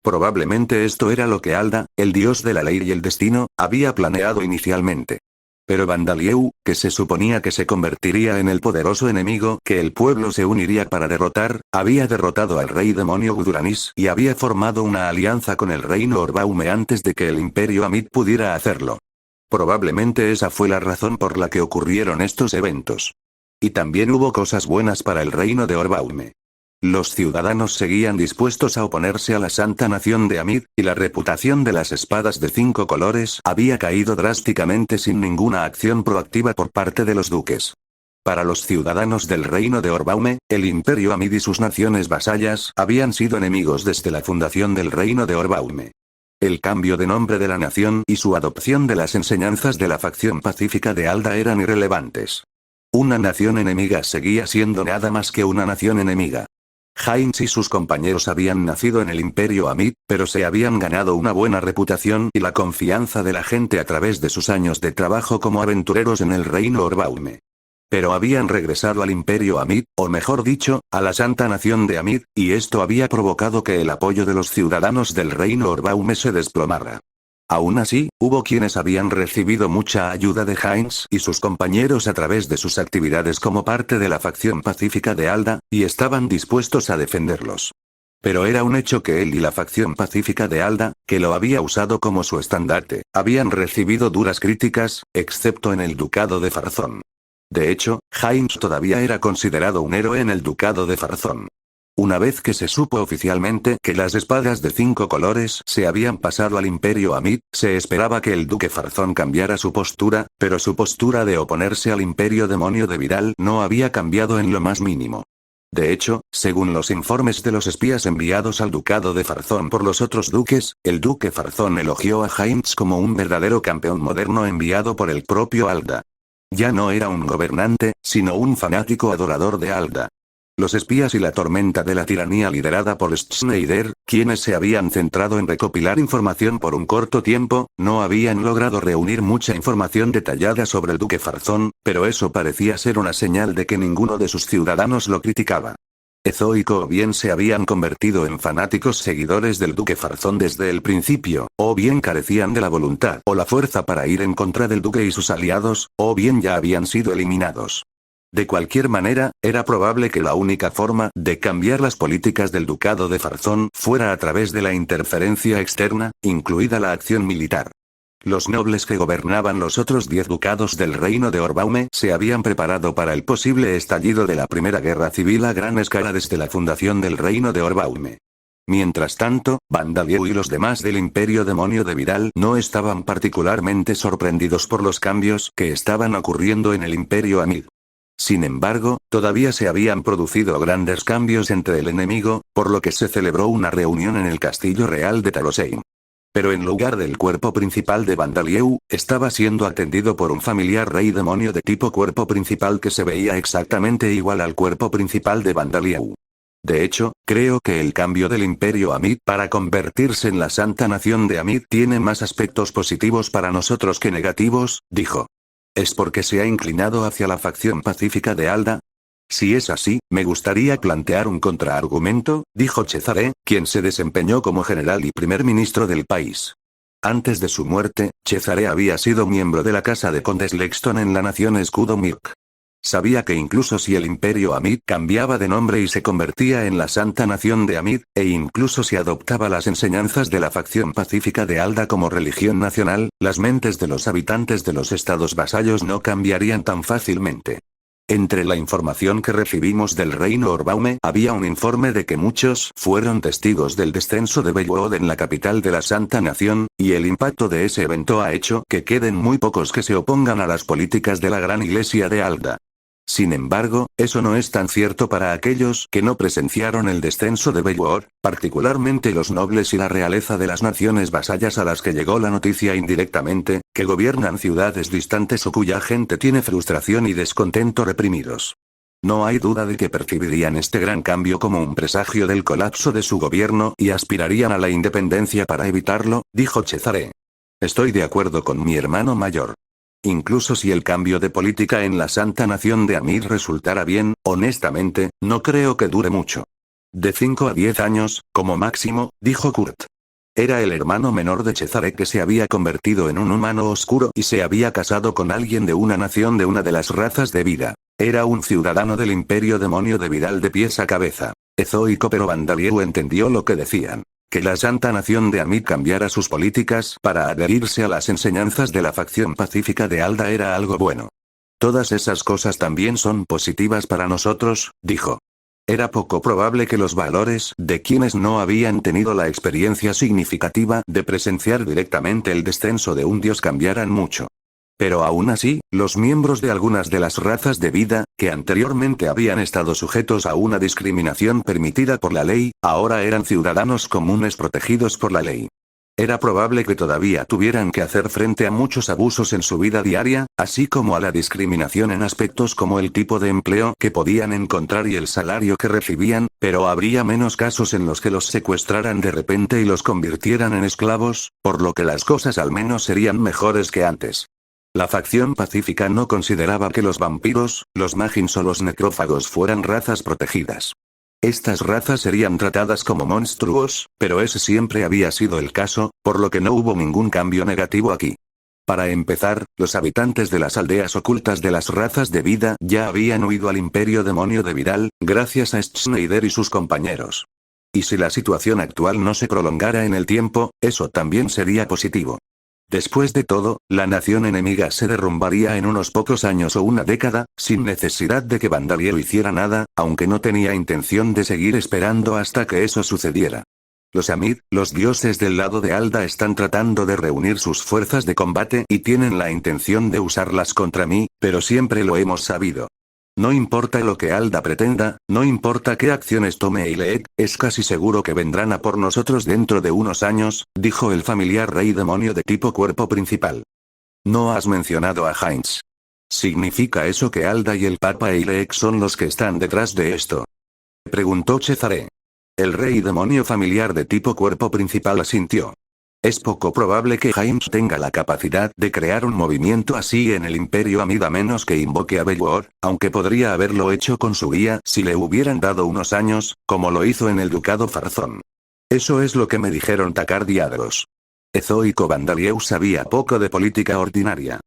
Probablemente esto era lo que Alda, el dios de la ley y el destino, había planeado inicialmente. Pero Bandalieu, que se suponía que se convertiría en el poderoso enemigo que el pueblo se uniría para derrotar, había derrotado al rey demonio Guduranis y había formado una alianza con el reino Orbaume antes de que el imperio Amid pudiera hacerlo. Probablemente esa fue la razón por la que ocurrieron estos eventos. Y también hubo cosas buenas para el reino de Orbaume. Los ciudadanos seguían dispuestos a oponerse a la santa nación de Amid, y la reputación de las espadas de 5 colores había caído drásticamente sin ninguna acción proactiva por parte de los duques. Para los ciudadanos del reino de Orbaume, el imperio Amid y sus naciones vasallas habían sido enemigos desde la fundación del reino de Orbaume. El cambio de nombre de la nación y su adopción de las enseñanzas de la facción pacífica de Alda eran irrelevantes. Una nación enemiga seguía siendo nada más que una nación enemiga. Heinz y sus compañeros habían nacido en el imperio Amid, pero se habían ganado una buena reputación y la confianza de la gente a través de sus años de trabajo como aventureros en el reino Orbaume. Pero habían regresado al imperio Amid, o mejor dicho, a la santa nación de Amid, y esto había provocado que el apoyo de los ciudadanos del reino Orbaume se desplomara. Aún así, hubo quienes habían recibido mucha ayuda de Heinz y sus compañeros a través de sus actividades como parte de la facción pacífica de Alda, y estaban dispuestos a defenderlos. Pero era un hecho que él y la facción pacífica de Alda, que lo había usado como su estandarte, habían recibido duras críticas, excepto en el ducado de Farzón. De hecho, Heinz todavía era considerado un héroe en el ducado de Farzón. Una vez que se supo oficialmente que las espadas de 5 colores se habían pasado al imperio Amid, se esperaba que el duque Farzón cambiara su postura, pero su postura de oponerse al imperio demonio de Vidal no había cambiado en lo más mínimo. De hecho, según los informes de los espías enviados al ducado de Farzón por los otros duques, el duque Farzón elogió a Heinz como un verdadero campeón moderno enviado por el propio Alda. Ya no era un gobernante, sino un fanático adorador de Alda. Los espías y la tormenta de la tiranía liderada por Schneider, quienes se habían centrado en recopilar información por un corto tiempo, no habían logrado reunir mucha información detallada sobre el duque Farzón, pero eso parecía ser una señal de que ninguno de sus ciudadanos lo criticaba. Ezoico o bien se habían convertido en fanáticos seguidores del duque Farzón desde el principio, o bien carecían de la voluntad o la fuerza para ir en contra del duque y sus aliados, o bien ya habían sido eliminados. De cualquier manera, era probable que la única forma de cambiar las políticas del ducado de Farzón fuera a través de la interferencia externa, incluida la acción militar. Los nobles que gobernaban los otros 10 ducados del reino de Orbaume se habían preparado para el posible estallido de la Primera Guerra Civil a gran escala desde la fundación del reino de Orbaume. Mientras tanto, Bandalieu y los demás del imperio demonio de Vidal no estaban particularmente sorprendidos por los cambios que estaban ocurriendo en el imperio Amid. Sin embargo, todavía se habían producido grandes cambios entre el enemigo, por lo que se celebró una reunión en el castillo real de Talosheim. Pero en lugar del cuerpo principal de Bandalieu, estaba siendo atendido por un familiar rey demonio de tipo cuerpo principal que se veía exactamente igual al cuerpo principal de Bandalieu. De hecho, creo que el cambio del Imperio Amid para convertirse en la Santa Nación de Amid tiene más aspectos positivos para nosotros que negativos, dijo. ¿Es porque se ha inclinado hacia la facción pacífica de Alda? Si es así, me gustaría plantear un contraargumento, dijo Cesare, quien se desempeñó como general y primer ministro del país. Antes de su muerte, Cesare había sido miembro de la Casa de Condes Lexton en la nación Escudo Mirk. Sabía que incluso si el Imperio Amid cambiaba de nombre y se convertía en la Santa Nación de Amid, e incluso si adoptaba las enseñanzas de la facción pacífica de Alda como religión nacional, las mentes de los habitantes de los estados vasallos no cambiarían tan fácilmente. Entre la información que recibimos del reino Orbaume había un informe de que muchos fueron testigos del descenso de Beyward en la capital de la Santa Nación, y el impacto de ese evento ha hecho que queden muy pocos que se opongan a las políticas de la gran iglesia de Alda. Sin embargo, eso no es tan cierto para aquellos que no presenciaron el descenso de Beyward, particularmente los nobles y la realeza de las naciones vasallas a las que llegó la noticia indirectamente, que gobiernan ciudades distantes o cuya gente tiene frustración y descontento reprimidos. No hay duda de que percibirían este gran cambio como un presagio del colapso de su gobierno y aspirarían a la independencia para evitarlo, dijo Cesare. Estoy de acuerdo con mi hermano mayor. Incluso si el cambio de política en la Santa Nación de Amid resultara bien, honestamente, no creo que dure mucho. De 5 a 10 años, como máximo, dijo Kurt. Era el hermano menor de Cesare que se había convertido en un humano oscuro y se había casado con alguien de una nación de una de las razas de vida. Era un ciudadano del Imperio Demonio de Vidal de pies a cabeza. Ezoico pero Vandalieu entendió lo que decían. Que la Santa Nación de Amid cambiara sus políticas para adherirse a las enseñanzas de la facción pacífica de Alda era algo bueno. Todas esas cosas también son positivas para nosotros, dijo. Era poco probable que los valores de quienes no habían tenido la experiencia significativa de presenciar directamente el descenso de un dios cambiaran mucho. Pero aún así, los miembros de algunas de las razas de vida, que anteriormente habían estado sujetos a una discriminación permitida por la ley, ahora eran ciudadanos comunes protegidos por la ley. Era probable que todavía tuvieran que hacer frente a muchos abusos en su vida diaria, así como a la discriminación en aspectos como el tipo de empleo que podían encontrar y el salario que recibían, pero habría menos casos en los que los secuestraran de repente y los convirtieran en esclavos, por lo que las cosas al menos serían mejores que antes. La facción pacífica no consideraba que los vampiros, los magins o los necrófagos fueran razas protegidas. Estas razas serían tratadas como monstruos, pero ese siempre había sido el caso, por lo que no hubo ningún cambio negativo aquí. Para empezar, los habitantes de las aldeas ocultas de las razas de vida ya habían huido al Imperio Demonio de Vidal, gracias a Schneider y sus compañeros. Y si la situación actual no se prolongara en el tiempo, eso también sería positivo. Después de todo, la nación enemiga se derrumbaría en unos pocos años o una década, sin necesidad de que Vandalieu hiciera nada, aunque no tenía intención de seguir esperando hasta que eso sucediera. Los Amid, los dioses del lado de Alda, están tratando de reunir sus fuerzas de combate y tienen la intención de usarlas contra mí, pero siempre lo hemos sabido. No importa lo que Alda pretenda, no importa qué acciones tome Eileek, es casi seguro que vendrán a por nosotros dentro de unos años, dijo el familiar rey demonio de tipo cuerpo principal. No has mencionado a Heinz. ¿Significa eso que Alda y el Papa Eileek son los que están detrás de esto? Preguntó Cesare. El rey demonio familiar de tipo cuerpo principal asintió. Es poco probable que Heinz tenga la capacidad de crear un movimiento así en el Imperio Amid a menos que invoque a Beyward, aunque podría haberlo hecho con su guía si le hubieran dado unos años, como lo hizo en el Ducado Farzón. Eso es lo que me dijeron Takard y Adros. Ezoico Vandalieu sabía poco de política ordinaria.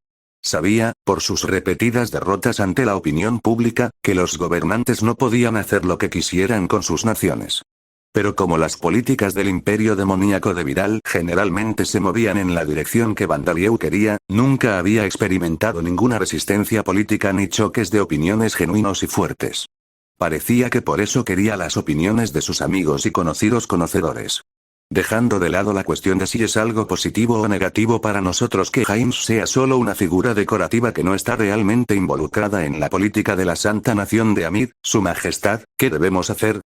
Sabía, por sus repetidas derrotas ante la opinión pública, que los gobernantes no podían hacer lo que quisieran con sus naciones. Pero como las políticas del Imperio Demoníaco de Vidal generalmente se movían en la dirección que Vandalieu quería, nunca había experimentado ninguna resistencia política ni choques de opiniones genuinos y fuertes. Parecía que por eso quería las opiniones de sus amigos y conocidos conocedores. Dejando de lado la cuestión de si es algo positivo o negativo para nosotros que Heinz sea solo una figura decorativa que no está realmente involucrada en la política de la Santa Nación de Amid, Su Majestad, ¿qué debemos hacer?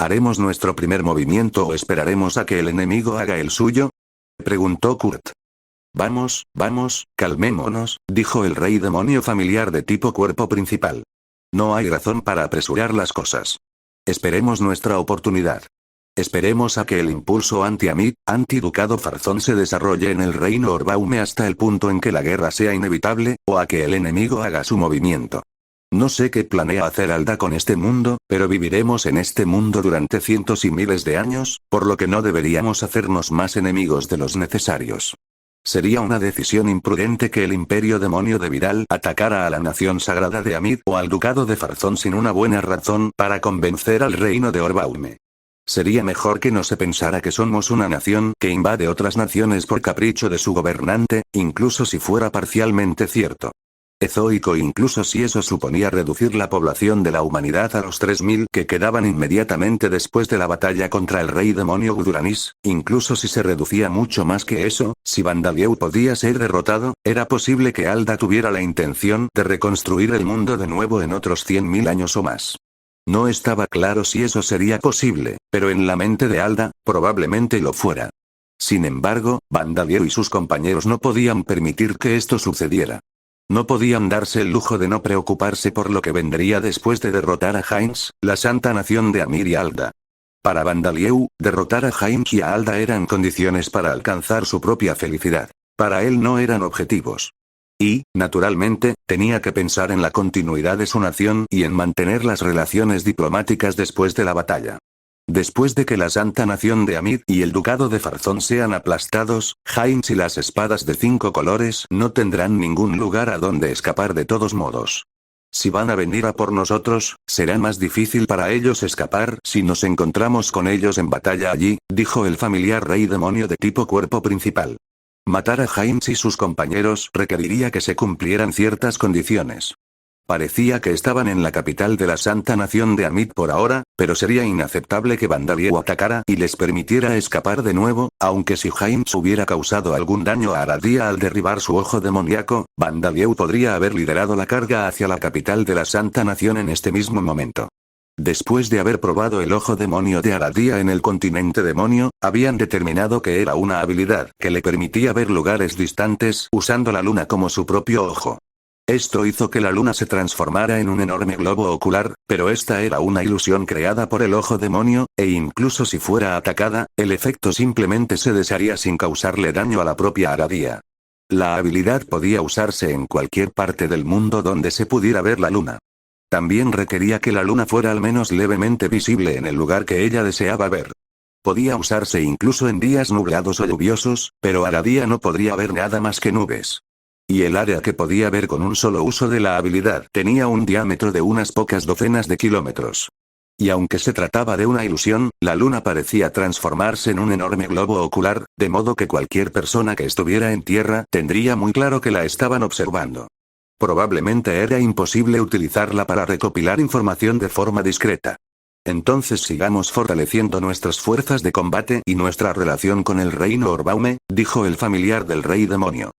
¿Haremos nuestro primer movimiento o esperaremos a que el enemigo haga el suyo? Preguntó Kurt. Vamos, calmémonos, dijo el rey demonio familiar de tipo cuerpo principal. No hay razón para apresurar las cosas. Esperemos nuestra oportunidad. Esperemos a que el impulso anti-Amit, anti-Ducado Farzón se desarrolle en el reino Orbaume hasta el punto en que la guerra sea inevitable, o a que el enemigo haga su movimiento. No sé qué planea hacer Alda con este mundo, pero viviremos en este mundo durante cientos y miles de años, por lo que no deberíamos hacernos más enemigos de los necesarios. Sería una decisión imprudente que el imperio demonio de Vidal atacara a la nación sagrada de Amit o al ducado de Farzón sin una buena razón para convencer al reino de Orbaume. Sería mejor que no se pensara que somos una nación que invade otras naciones por capricho de su gobernante, incluso si fuera parcialmente cierto. Ezoico incluso si eso suponía reducir la población de la humanidad a los 3000 que quedaban inmediatamente después de la batalla contra el rey demonio Guduranis, incluso si se reducía mucho más que eso, si Bandalieu podía ser derrotado, era posible que Alda tuviera la intención de reconstruir el mundo de nuevo en otros 100.000 años o más. No estaba claro si eso sería posible, pero en la mente de Alda, probablemente lo fuera. Sin embargo, Bandalieu y sus compañeros no podían permitir que esto sucediera. No podían darse el lujo de no preocuparse por lo que vendría después de derrotar a Heinz, la santa nación de Amir y Alda. Para Bandalieu, derrotar a Heinz y a Alda eran condiciones para alcanzar su propia felicidad. Para él no eran objetivos. Y, naturalmente, tenía que pensar en la continuidad de su nación y en mantener las relaciones diplomáticas después de la batalla. Después de que la santa nación de Amid y el ducado de Farzón sean aplastados, Heinz y las espadas de 5 colores no tendrán ningún lugar a donde escapar de todos modos. Si van a venir a por nosotros, será más difícil para ellos escapar si nos encontramos con ellos en batalla allí, dijo el familiar rey demonio de tipo cuerpo principal. Matar a Heinz y sus compañeros requeriría que se cumplieran ciertas condiciones. Parecía que estaban en la capital de la Santa Nación de Amid por ahora, pero sería inaceptable que Bandalieu atacara y les permitiera escapar de nuevo, aunque si Heinz hubiera causado algún daño a Aradia al derribar su ojo demoníaco, Bandalieu podría haber liderado la carga hacia la capital de la Santa Nación en este mismo momento. Después de haber probado el ojo demonio de Aradia en el continente demonio, habían determinado que era una habilidad que le permitía ver lugares distantes usando la luna como su propio ojo. Esto hizo que la luna se transformara en un enorme globo ocular, pero esta era una ilusión creada por el ojo demonio, e incluso si fuera atacada, el efecto simplemente se desharía sin causarle daño a la propia Aradia. La habilidad podía usarse en cualquier parte del mundo donde se pudiera ver la luna. También requería que la luna fuera al menos levemente visible en el lugar que ella deseaba ver. Podía usarse incluso en días nublados o lluviosos, pero Aradia no podría ver nada más que nubes. Y el área que podía ver con un solo uso de la habilidad tenía un diámetro de unas pocas docenas de kilómetros. Y aunque se trataba de una ilusión, la luna parecía transformarse en un enorme globo ocular, de modo que cualquier persona que estuviera en tierra tendría muy claro que la estaban observando. Probablemente era imposible utilizarla para recopilar información de forma discreta. Entonces sigamos fortaleciendo nuestras fuerzas de combate y nuestra relación con el reino Orbaume, dijo el familiar del rey demonio.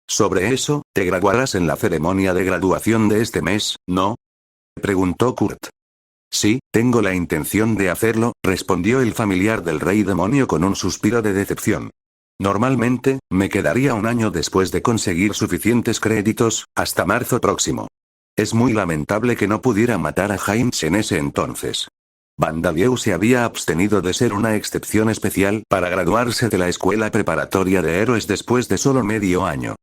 Sobre eso, ¿te graduarás en la ceremonia de graduación de este mes, no? Preguntó Kurt. Sí, tengo la intención de hacerlo, respondió el familiar del rey demonio con un suspiro de decepción. Normalmente, me quedaría un año después de conseguir suficientes créditos, hasta marzo próximo. Es muy lamentable que no pudiera matar a Heinz en ese entonces. Bandalieu se había abstenido de ser una excepción especial para graduarse de la escuela preparatoria de héroes después de solo medio año.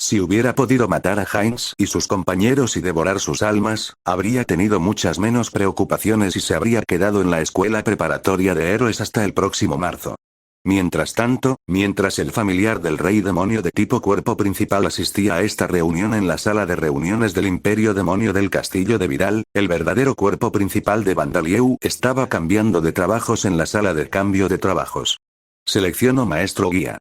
Si hubiera podido matar a Heinz y sus compañeros y devorar sus almas, habría tenido muchas menos preocupaciones y se habría quedado en la escuela preparatoria de héroes hasta el próximo marzo. Mientras tanto, mientras el familiar del rey demonio de tipo cuerpo principal asistía a esta reunión en la sala de reuniones del imperio demonio del castillo de Vidal, el verdadero cuerpo principal de Bandalieu estaba cambiando de trabajos en la sala de cambio de trabajos. Selecciono maestro guía.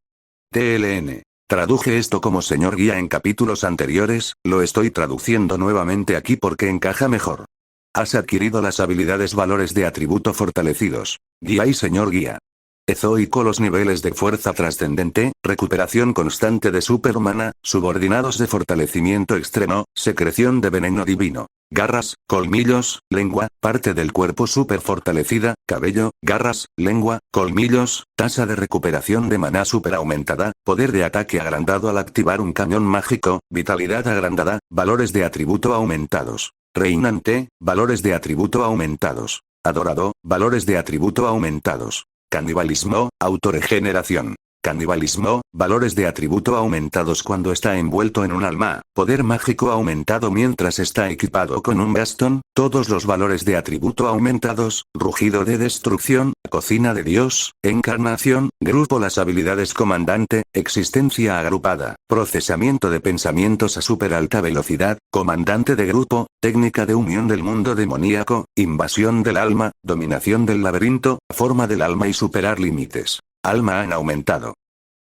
TLN. Traduje esto como señor guía en capítulos anteriores, lo estoy traduciendo nuevamente aquí porque encaja mejor. Has adquirido las habilidades valores de atributo fortalecidos. Guía y señor guía. Ezoico los niveles de fuerza trascendente, recuperación constante de superhumana, subordinados de fortalecimiento extremo, secreción de veneno divino. Garras, colmillos, lengua, parte del cuerpo super fortalecida, cabello, garras, lengua, colmillos, tasa de recuperación de maná super aumentada, poder de ataque agrandado al activar un cañón mágico, vitalidad agrandada, valores de atributo aumentados. Reinante, valores de atributo aumentados. Adorado, valores de atributo aumentados. Canibalismo, autorregeneración. Canibalismo, valores de atributo aumentados cuando está envuelto en un alma, poder mágico aumentado mientras está equipado con un bastón, todos los valores de atributo aumentados, rugido de destrucción, cocina de Dios, encarnación, grupo las habilidades comandante, existencia agrupada, procesamiento de pensamientos a super alta velocidad, comandante de grupo, técnica de unión del mundo demoníaco, invasión del alma, dominación del laberinto, forma del alma y superar límites. Alma han aumentado.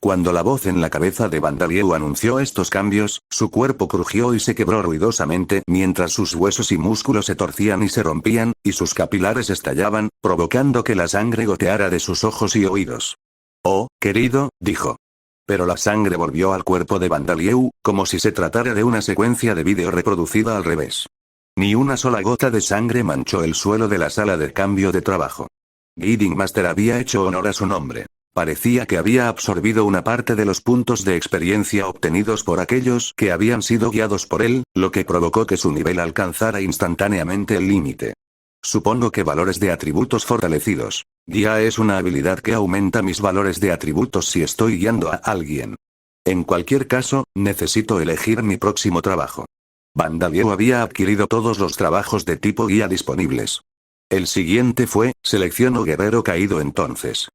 Cuando la voz en la cabeza de Bandalieu anunció estos cambios, su cuerpo crujió y se quebró ruidosamente mientras sus huesos y músculos se torcían y se rompían, y sus capilares estallaban, provocando que la sangre goteara de sus ojos y oídos. «Oh, querido», dijo. Pero la sangre volvió al cuerpo de Bandalieu, como si se tratara de una secuencia de vídeo reproducida al revés. Ni una sola gota de sangre manchó el suelo de la sala de cambio de trabajo. Guiding Master había hecho honor a su nombre. Parecía que había absorbido una parte de los puntos de experiencia obtenidos por aquellos que habían sido guiados por él, lo que provocó que su nivel alcanzara instantáneamente el límite. Supongo que valores de atributos fortalecidos. Guía es una habilidad que aumenta mis valores de atributos si estoy guiando a alguien. En cualquier caso, necesito elegir mi próximo trabajo. Bandalieu había adquirido todos los trabajos de tipo guía disponibles. El siguiente fue, selecciono guerrero caído entonces.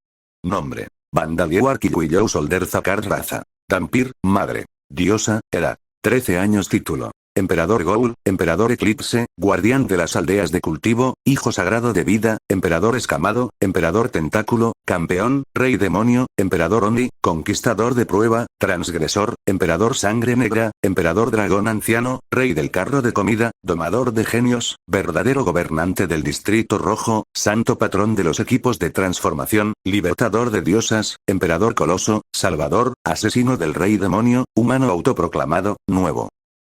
Nombre. Bandalieu Arquilluillou Solder Zakar Raza. Dampir, madre. Diosa, Era. 13 años título. Emperador Goul, Emperador Eclipse, Guardián de las aldeas de cultivo, Hijo sagrado de vida, Emperador Escamado, Emperador Tentáculo, Campeón, Rey Demonio, Emperador Oni, Conquistador de prueba, Transgresor, Emperador Sangre Negra, Emperador Dragón Anciano, Rey del Carro de Comida, Domador de Genios, Verdadero Gobernante del Distrito Rojo, Santo Patrón de los equipos de transformación, Libertador de diosas, Emperador Coloso, Salvador, Asesino del Rey Demonio, Humano autoproclamado, nuevo.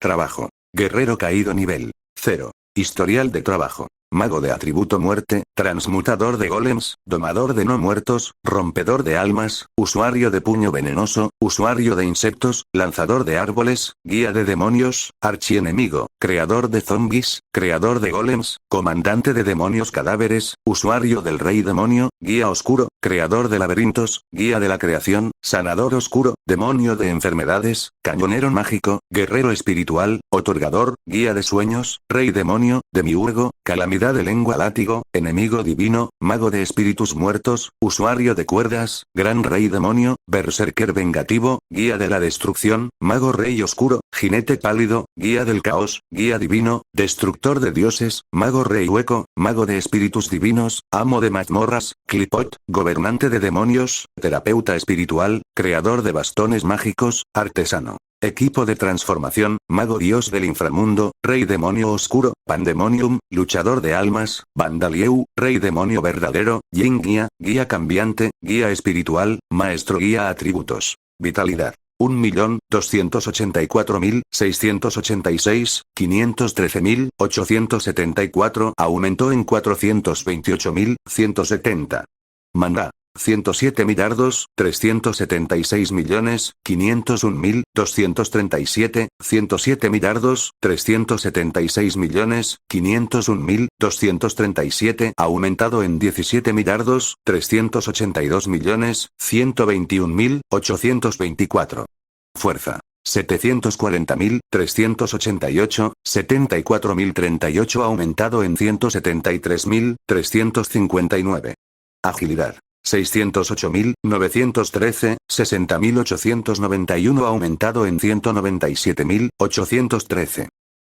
Trabajo. Guerrero caído nivel 0. Historial de trabajo. Mago de atributo muerte, transmutador de golems, domador de no muertos, rompedor de almas, usuario de puño venenoso, usuario de insectos, lanzador de árboles, guía de demonios, archienemigo, creador de zombies, creador de golems, comandante de demonios cadáveres, usuario del rey demonio, guía oscuro, creador de laberintos, guía de la creación, sanador oscuro, demonio de enfermedades, cañonero mágico, guerrero espiritual, otorgador, guía de sueños, rey demonio, demiurgo, calamidad de lengua látigo, enemigo divino, mago de espíritus muertos, usuario de cuerdas, gran rey demonio, berserker vengativo, guía de la destrucción, mago rey oscuro, jinete pálido, guía del caos, guía divino, destructor de dioses, mago rey hueco, mago de espíritus divinos, amo de mazmorras, clipot, gobernante de demonios, terapeuta espiritual, creador de bastones mágicos, artesano. Equipo de transformación, mago dios del inframundo, rey demonio oscuro, pandemonium, luchador de almas, Bandalieu, rey demonio verdadero, yin guía, guía cambiante, guía espiritual, maestro guía atributos. Vitalidad. 1.284.686, 513.874 aumentó en 428.170. Maná. 107.376.501.237, 107.376.501.237 aumentado en 17.232.121.824. Fuerza. 740.388, 74.038 aumentado en 173.359. Agilidad. 608.913, 60.891 aumentado en 197.813.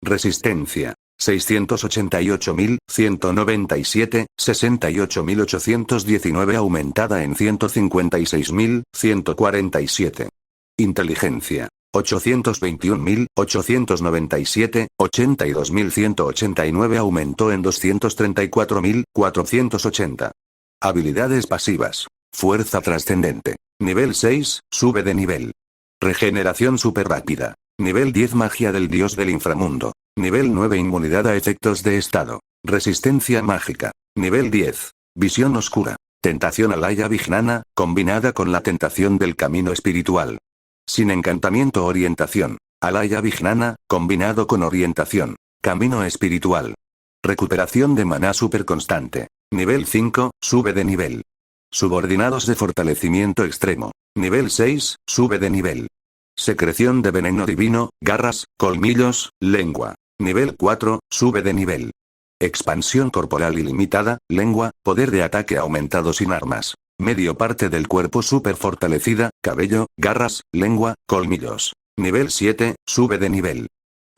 Resistencia. 688.197, 68.819 aumentada en 156.147. Inteligencia. 821.897, 82.189 aumentó en 234.480. Habilidades pasivas. Fuerza trascendente. Nivel 6, sube de nivel. Regeneración super rápida. Nivel 10 magia del dios del inframundo. Nivel 9 inmunidad a efectos de estado. Resistencia mágica. Nivel 10. Visión oscura. Tentación alaya vignana, combinada con la tentación del camino espiritual. Sin encantamiento orientación. Alaya vignana, combinado con orientación. Camino espiritual. Recuperación de maná super constante. Nivel 5, sube de nivel. Subordinados de fortalecimiento extremo. Nivel 6, sube de nivel. Secreción de veneno divino, garras, colmillos, lengua. Nivel 4, sube de nivel. Expansión corporal ilimitada, lengua, poder de ataque aumentado sin armas. Medio parte del cuerpo super fortalecida, cabello, garras, lengua, colmillos. Nivel 7, sube de nivel.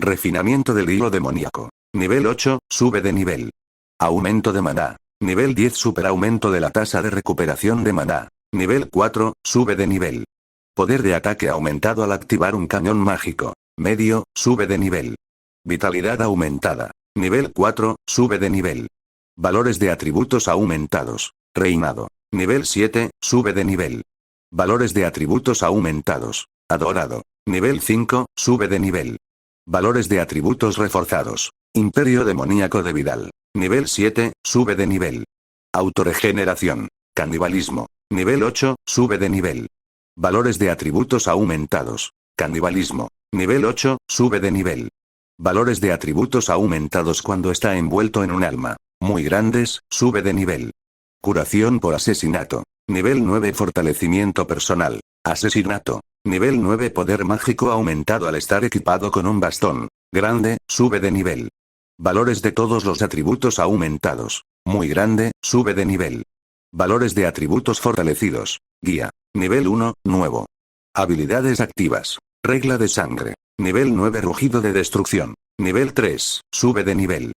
Refinamiento del hilo demoníaco. Nivel 8, sube de nivel. Aumento de maná. Nivel 10, super aumento de la tasa de recuperación de maná. Nivel 4, sube de nivel. Poder de ataque aumentado al activar un cañón mágico. Medio, sube de nivel. Vitalidad aumentada. Nivel 4, sube de nivel. Valores de atributos aumentados. Reinado. Nivel 7, sube de nivel. Valores de atributos aumentados. Adorado. Nivel 5, sube de nivel. Valores de atributos reforzados. Imperio demoníaco de Vidal. Nivel 7, sube de nivel. Autoregeneración. Canibalismo. Nivel 8, sube de nivel. Valores de atributos aumentados. Canibalismo. Nivel 8, sube de nivel. Valores de atributos aumentados cuando está envuelto en un alma. Muy grandes, sube de nivel. Curación por asesinato. Nivel 9, fortalecimiento personal. Asesinato. Nivel 9, poder mágico aumentado al estar equipado con un bastón. Grande, sube de nivel. Valores de todos los atributos aumentados. Muy grande, sube de nivel. Valores de atributos fortalecidos. Guía. Nivel 1, nuevo. Habilidades activas. Regla de sangre. Nivel 9, rugido de destrucción. Nivel 3, sube de nivel.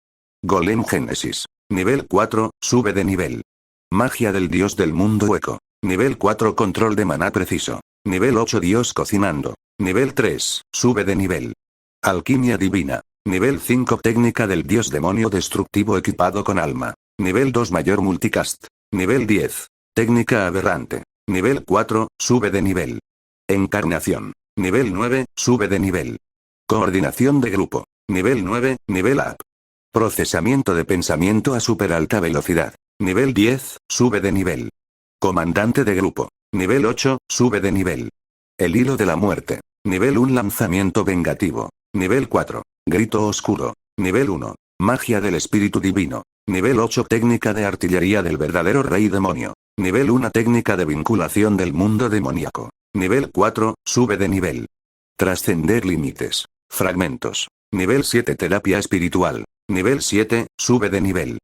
Golem Génesis. Nivel 4, sube de nivel. Magia del dios del mundo hueco. Nivel 4, control de maná preciso. Nivel 8, dios cocinando. Nivel 3, sube de nivel. Alquimia divina. Nivel 5, técnica del dios demonio destructivo equipado con alma. Nivel 2, mayor multicast. Nivel 10, técnica aberrante. Nivel 4, sube de nivel. Encarnación. Nivel 9, sube de nivel. Coordinación de grupo. Nivel 9, nivel up. Procesamiento de pensamiento a super alta velocidad. Nivel 10, sube de nivel. Comandante de grupo. Nivel 8, sube de nivel. El hilo de la muerte. Nivel 1, lanzamiento vengativo. Nivel 4, grito oscuro. Nivel 1, magia del espíritu divino. Nivel 8, técnica de artillería del verdadero rey demonio. Nivel 1, técnica de vinculación del mundo demoníaco. Nivel 4, sube de nivel. Trascender límites. Fragmentos. Nivel 7, terapia espiritual. Nivel 7, sube de nivel.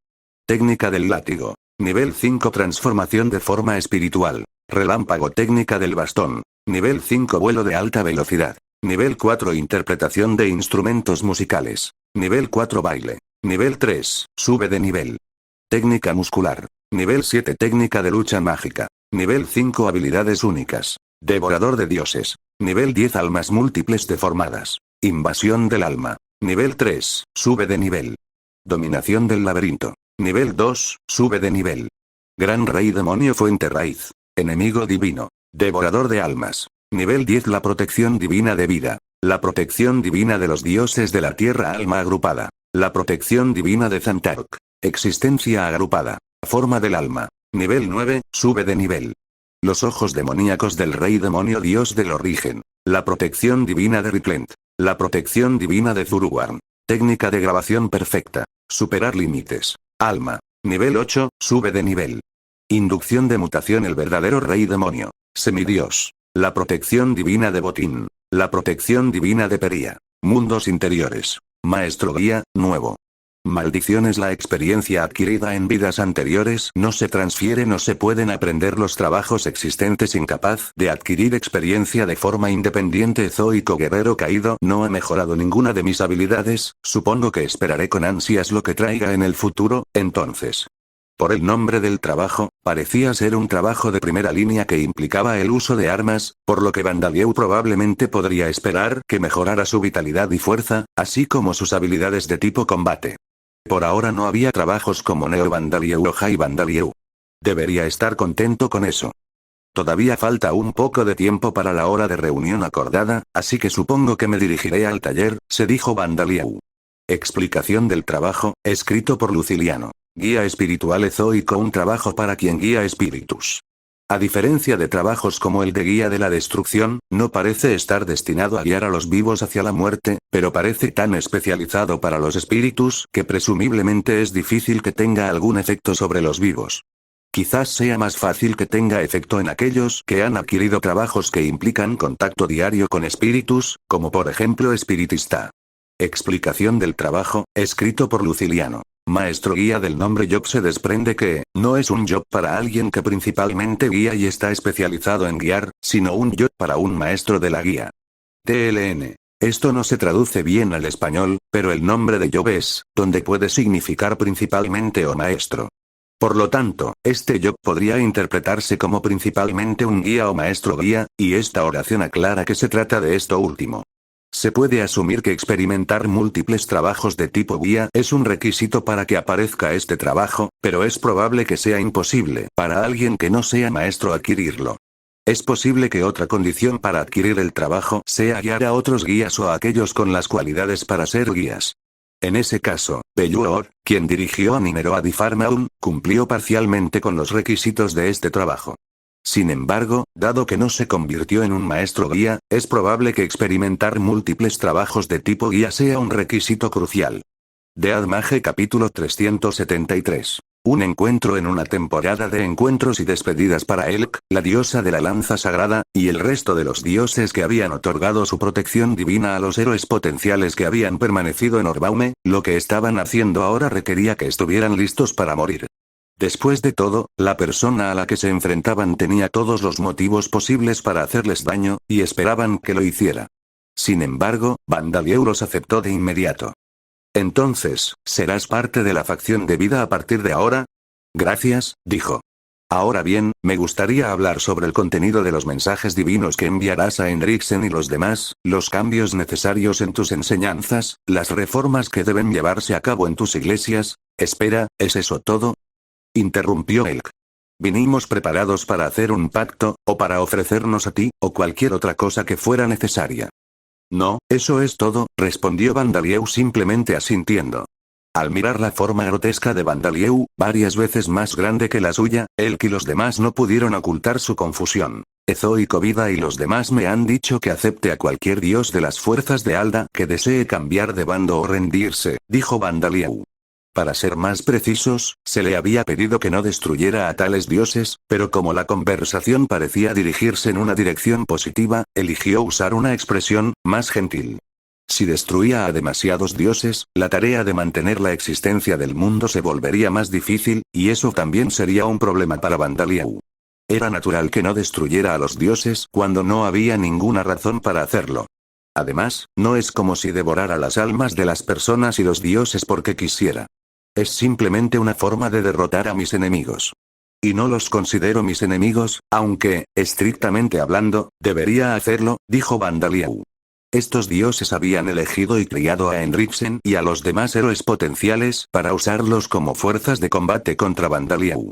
Técnica del látigo. Nivel 5, transformación de forma espiritual. Relámpago, técnica del bastón. Nivel 5, vuelo de alta velocidad. Nivel 4, interpretación de instrumentos musicales. Nivel 4, baile. Nivel 3, sube de nivel. Técnica muscular. Nivel 7, técnica de lucha mágica. Nivel 5, habilidades únicas. Devorador de dioses. Nivel 10, almas múltiples deformadas. Invasión del alma. Nivel 3, sube de nivel. Dominación del laberinto. Nivel 2, sube de nivel. Gran rey demonio fuente raíz. Enemigo divino. Devorador de almas. Nivel 10, la protección divina de vida. La protección divina de los dioses de la tierra, alma agrupada. La protección divina de Zantark. Existencia agrupada. Forma del alma. Nivel 9, sube de nivel. Los ojos demoníacos del rey demonio, dios del origen. La protección divina de Riklent. La protección divina de Zuruwarn. Técnica de grabación perfecta. Superar límites. Alma. Nivel 8, sube de nivel. Inducción de mutación, el verdadero rey demonio. Semidios. La protección divina de Botín. La protección divina de Pería. Mundos interiores. Maestro guía, nuevo. Maldiciones, la experiencia adquirida en vidas anteriores no se transfiere, no se pueden aprender los trabajos existentes, incapaz de adquirir experiencia de forma independiente. Zoico guerrero caído, no he mejorado ninguna de mis habilidades, supongo que esperaré con ansias lo que traiga en el futuro, entonces. Por el nombre del trabajo, parecía ser un trabajo de primera línea que implicaba el uso de armas, por lo que Vandalieu probablemente podría esperar que mejorara su vitalidad y fuerza, así como sus habilidades de tipo combate. Por ahora no había trabajos como Neo Vandalieu o High Vandalieu. Debería estar contento con eso. Todavía falta un poco de tiempo para la hora de reunión acordada, así que supongo que me dirigiré al taller, se dijo Vandalieu. Explicación del trabajo, escrito por Luciliano. Guía espiritual ezoico, un trabajo para quien guía espíritus. A diferencia de trabajos como el de guía de la destrucción, no parece estar destinado a guiar a los vivos hacia la muerte, pero parece tan especializado para los espíritus que presumiblemente es difícil que tenga algún efecto sobre los vivos. Quizás sea más fácil que tenga efecto en aquellos que han adquirido trabajos que implican contacto diario con espíritus, como por ejemplo espiritista. Explicación del trabajo, escrito por Luciliano. Maestro guía. Del nombre job se desprende que, no es un job para alguien que principalmente guía y está especializado en guiar, sino un job para un maestro de la guía. TLN. Esto no se traduce bien al español, pero el nombre de job es, donde puede significar principalmente o maestro. Por lo tanto, este job podría interpretarse como principalmente un guía o maestro guía, y esta oración aclara que se trata de esto último. Se puede asumir que experimentar múltiples trabajos de tipo guía es un requisito para que aparezca este trabajo, pero es probable que sea imposible para alguien que no sea maestro adquirirlo. Es posible que otra condición para adquirir el trabajo sea guiar a otros guías o a aquellos con las cualidades para ser guías. En ese caso, Belluor, quien dirigió a Mineroa di Farmaun, cumplió parcialmente con los requisitos de este trabajo. Sin embargo, dado que no se convirtió en un maestro guía, es probable que experimentar múltiples trabajos de tipo guía sea un requisito crucial. Dead Mage capítulo 373. Un encuentro en una temporada de encuentros y despedidas para Elk, la diosa de la lanza sagrada, y el resto de los dioses que habían otorgado su protección divina a los héroes potenciales que habían permanecido en Orbaume, lo que estaban haciendo ahora requería que estuvieran listos para morir. Después de todo, la persona a la que se enfrentaban tenía todos los motivos posibles para hacerles daño, y esperaban que lo hiciera. Sin embargo, Vandalieu los aceptó de inmediato. Entonces, ¿serás parte de la facción de vida a partir de ahora? Gracias, dijo. Ahora bien, me gustaría hablar sobre el contenido de los mensajes divinos que enviarás a Hendriksen y los demás, los cambios necesarios en tus enseñanzas, las reformas que deben llevarse a cabo en tus iglesias. Espera, ¿es eso todo? Interrumpió Elk. Vinimos preparados para hacer un pacto, o para ofrecernos a ti, o cualquier otra cosa que fuera necesaria. No, eso es todo, respondió Vandalieu simplemente asintiendo. Al mirar la forma grotesca de Vandalieu, varias veces más grande que la suya, Elk y los demás no pudieron ocultar su confusión. Ezo y Kobida y los demás me han dicho que acepte a cualquier dios de las fuerzas de Alda que desee cambiar de bando o rendirse, dijo Vandalieu. Para ser más precisos, se le había pedido que no destruyera a tales dioses, pero como la conversación parecía dirigirse en una dirección positiva, eligió usar una expresión más gentil. Si destruía a demasiados dioses, la tarea de mantener la existencia del mundo se volvería más difícil, y eso también sería un problema para Vandalieu. Era natural que no destruyera a los dioses cuando no había ninguna razón para hacerlo. Además, no es como si devorara las almas de las personas y los dioses porque quisiera. Es simplemente una forma de derrotar a mis enemigos. Y no los considero mis enemigos, aunque, estrictamente hablando, debería hacerlo, dijo Vandalieu. Estos dioses habían elegido y criado a Hendriksen y a los demás héroes potenciales para usarlos como fuerzas de combate contra Vandalieu.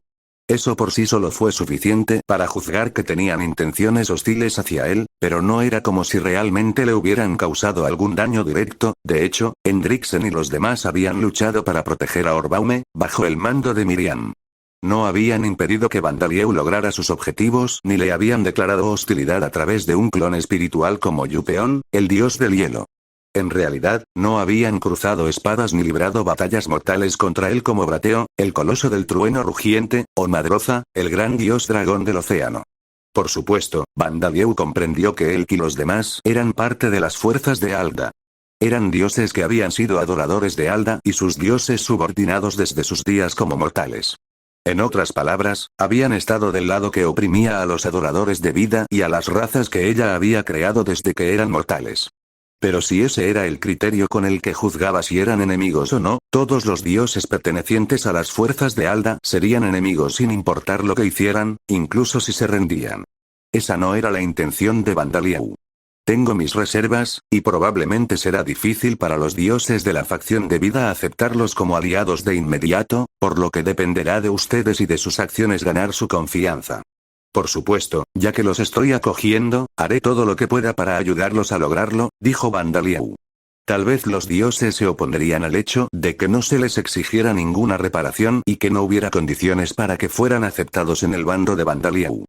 Eso por sí solo fue suficiente para juzgar que tenían intenciones hostiles hacia él, pero no era como si realmente le hubieran causado algún daño directo. De hecho, Hendriksen y los demás habían luchado para proteger a Orbaume, bajo el mando de Miriam. No habían impedido que Vandalieu lograra sus objetivos ni le habían declarado hostilidad a través de un clon espiritual como Yupeon, el dios del hielo. En realidad, no habían cruzado espadas ni librado batallas mortales contra él como Brateo, el coloso del trueno rugiente, o Madroza, el gran dios dragón del océano. Por supuesto, Vandalieu comprendió que él y los demás eran parte de las fuerzas de Alda. Eran dioses que habían sido adoradores de Alda y sus dioses subordinados desde sus días como mortales. En otras palabras, habían estado del lado que oprimía a los adoradores de vida y a las razas que ella había creado desde que eran mortales. Pero si ese era el criterio con el que juzgaba si eran enemigos o no, todos los dioses pertenecientes a las fuerzas de Alda serían enemigos sin importar lo que hicieran, incluso si se rendían. Esa no era la intención de Vandalieu. Tengo mis reservas, y probablemente será difícil para los dioses de la facción de vida aceptarlos como aliados de inmediato, por lo que dependerá de ustedes y de sus acciones ganar su confianza. Por supuesto, ya que los estoy acogiendo, haré todo lo que pueda para ayudarlos a lograrlo, dijo Vandalieu. Tal vez los dioses se opondrían al hecho de que no se les exigiera ninguna reparación y que no hubiera condiciones para que fueran aceptados en el bando de Vandalieu.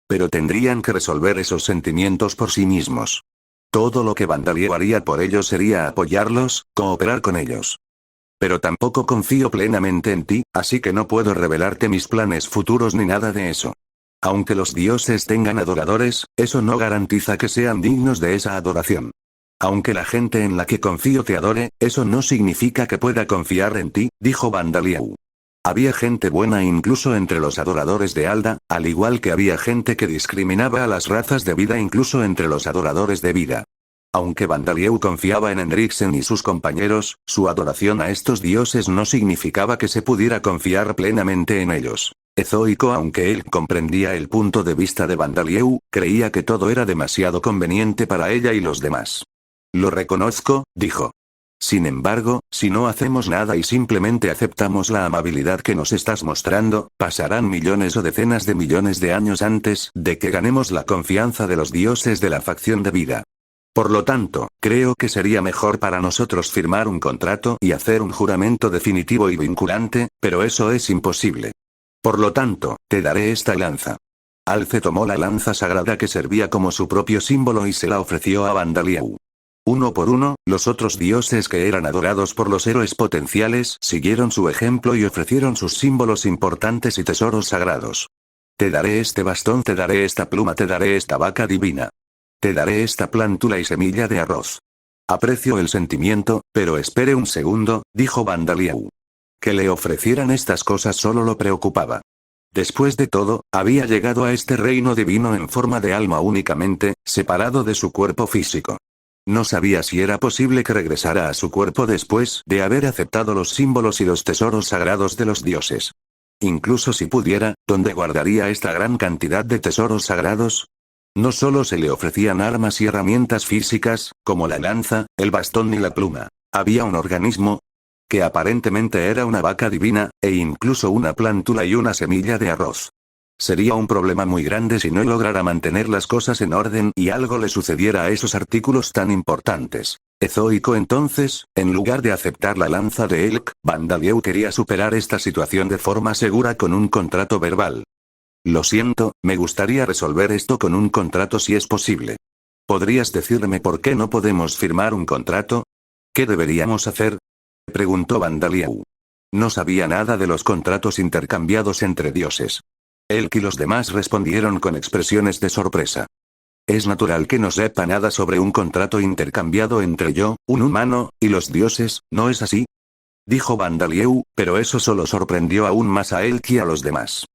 Pero tendrían que resolver esos sentimientos por sí mismos. Todo lo que Vandalieu haría por ellos sería apoyarlos, cooperar con ellos. Pero tampoco confío plenamente en ti, así que no puedo revelarte mis planes futuros ni nada de eso. Aunque los dioses tengan adoradores, eso no garantiza que sean dignos de esa adoración. Aunque la gente en la que confío te adore, eso no significa que pueda confiar en ti, dijo Vandalieu. Había gente buena incluso entre los adoradores de Alda, al igual que había gente que discriminaba a las razas de vida incluso entre los adoradores de vida. Aunque Vandalieu confiaba en Hendriksen y sus compañeros, su adoración a estos dioses no significaba que se pudiera confiar plenamente en ellos. Ezoico, aunque él comprendía el punto de vista de Vandalieu, creía que todo era demasiado conveniente para ella y los demás. Lo reconozco, dijo. Sin embargo, si no hacemos nada y simplemente aceptamos la amabilidad que nos estás mostrando, pasarán millones o decenas de millones de años antes de que ganemos la confianza de los dioses de la facción de vida. Por lo tanto, creo que sería mejor para nosotros firmar un contrato y hacer un juramento definitivo y vinculante, pero eso es imposible. Por lo tanto, te daré esta lanza. Alce tomó la lanza sagrada que servía como su propio símbolo y se la ofreció a Vandalieu. Uno por uno, los otros dioses que eran adorados por los héroes potenciales siguieron su ejemplo y ofrecieron sus símbolos importantes y tesoros sagrados. Te daré este bastón, te daré esta pluma, te daré esta vaca divina. Te daré esta plántula y semilla de arroz. Aprecio el sentimiento, pero espere un segundo, dijo Vandalieu. Que le ofrecieran estas cosas solo lo preocupaba. Después de todo, había llegado a este reino divino en forma de alma únicamente, separado de su cuerpo físico. No sabía si era posible que regresara a su cuerpo después de haber aceptado los símbolos y los tesoros sagrados de los dioses. Incluso si pudiera, ¿dónde guardaría esta gran cantidad de tesoros sagrados? No solo se le ofrecían armas y herramientas físicas, como la lanza, el bastón y la pluma. Había un organismo, que aparentemente era una vaca divina, e incluso una plántula y una semilla de arroz. Sería un problema muy grande si no lograra mantener las cosas en orden y algo le sucediera a esos artículos tan importantes. Ezoico entonces, en lugar de aceptar la lanza de Elk, Vandalieu quería superar esta situación de forma segura con un contrato verbal. Lo siento, me gustaría resolver esto con un contrato si es posible. ¿Podrías decirme por qué no podemos firmar un contrato? ¿Qué deberíamos hacer? Preguntó Vandalieu. No sabía nada de los contratos intercambiados entre dioses. Elk y los demás respondieron con expresiones de sorpresa. Es natural que no sepa nada sobre un contrato intercambiado entre yo, un humano, y los dioses, ¿no es así? Dijo Vandalieu, pero eso solo sorprendió aún más a Elk y a los demás.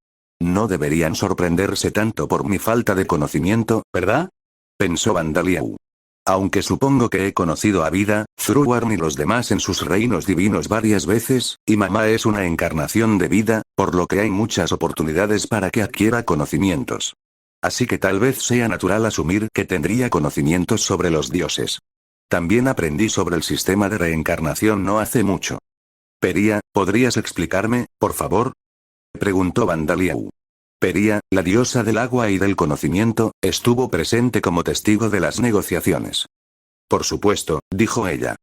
No deberían sorprenderse tanto por mi falta de conocimiento, ¿verdad? Pensó Vandalieu. Aunque supongo que he conocido a Vida, Thruwarn y los demás en sus reinos divinos varias veces, y Mamá es una encarnación de vida, por lo que hay muchas oportunidades para que adquiera conocimientos. Así que tal vez sea natural asumir que tendría conocimientos sobre los dioses. También aprendí sobre el sistema de reencarnación no hace mucho. Peria, ¿podrías explicarme, por favor? Preguntó Vandalieu. Peria, la diosa del agua y del conocimiento, estuvo presente como testigo de las negociaciones. Por supuesto, dijo ella.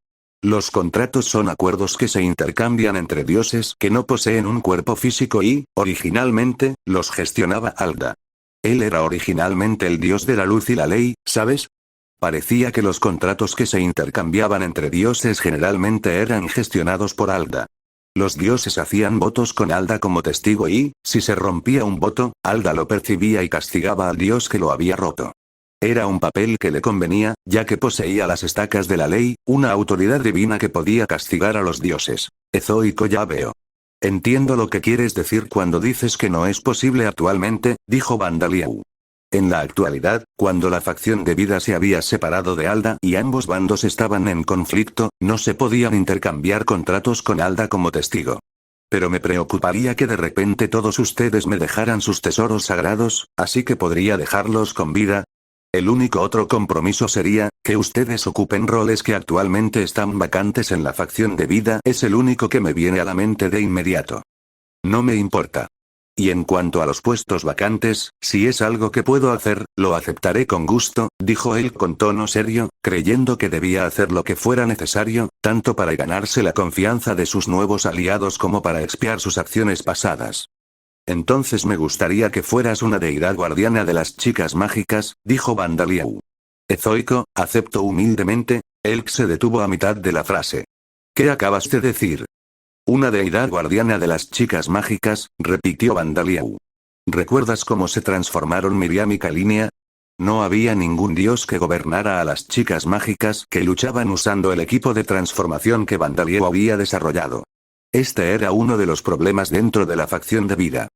Los contratos son acuerdos que se intercambian entre dioses que no poseen un cuerpo físico y, originalmente, los gestionaba Alda. Él era originalmente el dios de la luz y la ley, ¿sabes? Parecía que los contratos que se intercambiaban entre dioses generalmente eran gestionados por Alda. Los dioses hacían votos con Alda como testigo y, si se rompía un voto, Alda lo percibía y castigaba al dios que lo había roto. Era un papel que le convenía, ya que poseía las estacas de la ley, una autoridad divina que podía castigar a los dioses. Ezoico, ya veo. Entiendo lo que quieres decir cuando dices que no es posible actualmente, dijo Vandalieu. En la actualidad, cuando la facción de vida se había separado de Alda y ambos bandos estaban en conflicto, no se podían intercambiar contratos con Alda como testigo. Pero me preocuparía que de repente todos ustedes me dejaran sus tesoros sagrados, así que podría dejarlos con vida. El único otro compromiso sería, que ustedes ocupen roles que actualmente están vacantes en la facción de vida, es el único que me viene a la mente de inmediato. No me importa. Y en cuanto a los puestos vacantes, si es algo que puedo hacer, lo aceptaré con gusto, dijo él con tono serio, creyendo que debía hacer lo que fuera necesario, tanto para ganarse la confianza de sus nuevos aliados como para expiar sus acciones pasadas. Entonces me gustaría que fueras una deidad guardiana de las chicas mágicas, dijo Bandaliau. Ezoico, acepto humildemente. Elk se detuvo a mitad de la frase. ¿Qué acabas de decir? Una deidad guardiana de las chicas mágicas, repitió Bandaliau. ¿Recuerdas cómo se transformaron Miriam y Kalinia? No había ningún dios que gobernara a las chicas mágicas que luchaban usando el equipo de transformación que Bandaliau había desarrollado. Este era uno de los problemas dentro de la facción de vida.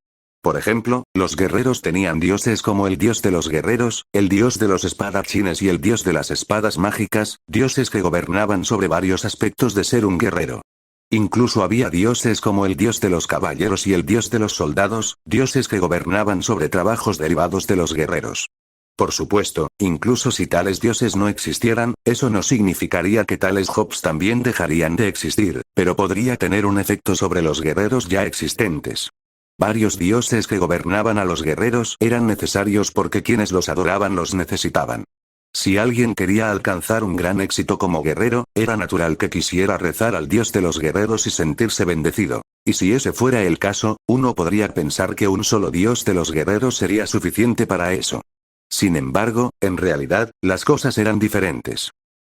Por ejemplo, los guerreros tenían dioses como el dios de los guerreros, el dios de los espadachines y el dios de las espadas mágicas, dioses que gobernaban sobre varios aspectos de ser un guerrero. Incluso había dioses como el dios de los caballeros y el dios de los soldados, dioses que gobernaban sobre trabajos derivados de los guerreros. Por supuesto, incluso si tales dioses no existieran, eso no significaría que tales jobs también dejarían de existir, pero podría tener un efecto sobre los guerreros ya existentes. Varios dioses que gobernaban a los guerreros eran necesarios porque quienes los adoraban los necesitaban. Si alguien quería alcanzar un gran éxito como guerrero, era natural que quisiera rezar al dios de los guerreros y sentirse bendecido. Y si ese fuera el caso, uno podría pensar que un solo dios de los guerreros sería suficiente para eso. Sin embargo, en realidad, las cosas eran diferentes.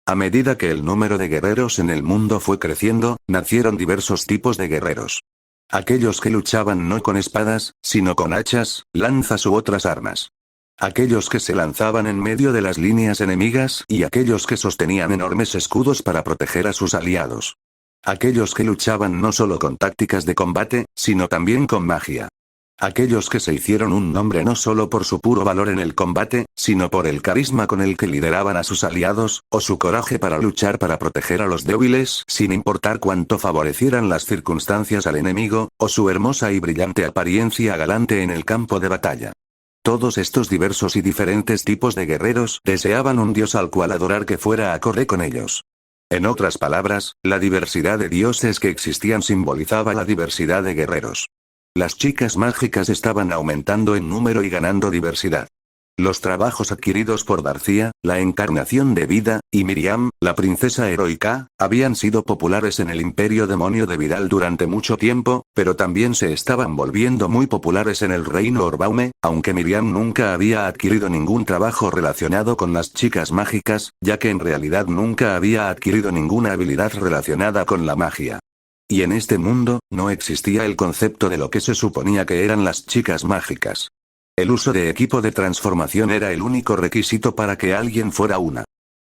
A medida que el número de guerreros en el mundo fue creciendo, nacieron diversos tipos de guerreros. Aquellos que luchaban no con espadas, sino con hachas, lanzas u otras armas. Aquellos que se lanzaban en medio de las líneas enemigas y aquellos que sostenían enormes escudos para proteger a sus aliados. Aquellos que luchaban no solo con tácticas de combate, sino también con magia. Aquellos que se hicieron un nombre no solo por su puro valor en el combate, sino por el carisma con el que lideraban a sus aliados, o su coraje para luchar para proteger a los débiles sin importar cuánto favorecieran las circunstancias al enemigo, o su hermosa y brillante apariencia galante en el campo de batalla. Todos estos diversos y diferentes tipos de guerreros deseaban un dios al cual adorar que fuera acorde con ellos. En otras palabras, la diversidad de dioses que existían simbolizaba la diversidad de guerreros. Las chicas mágicas estaban aumentando en número y ganando diversidad. Los trabajos adquiridos por Darcia, la encarnación de vida, y Miriam, la princesa heroica, habían sido populares en el Imperio Demonio de Vidal durante mucho tiempo, pero también se estaban volviendo muy populares en el Reino Orbaume, aunque Miriam nunca había adquirido ningún trabajo relacionado con las chicas mágicas, ya que en realidad nunca había adquirido ninguna habilidad relacionada con la magia. Y en este mundo, no existía el concepto de lo que se suponía que eran las chicas mágicas. El uso de equipo de transformación era el único requisito para que alguien fuera una.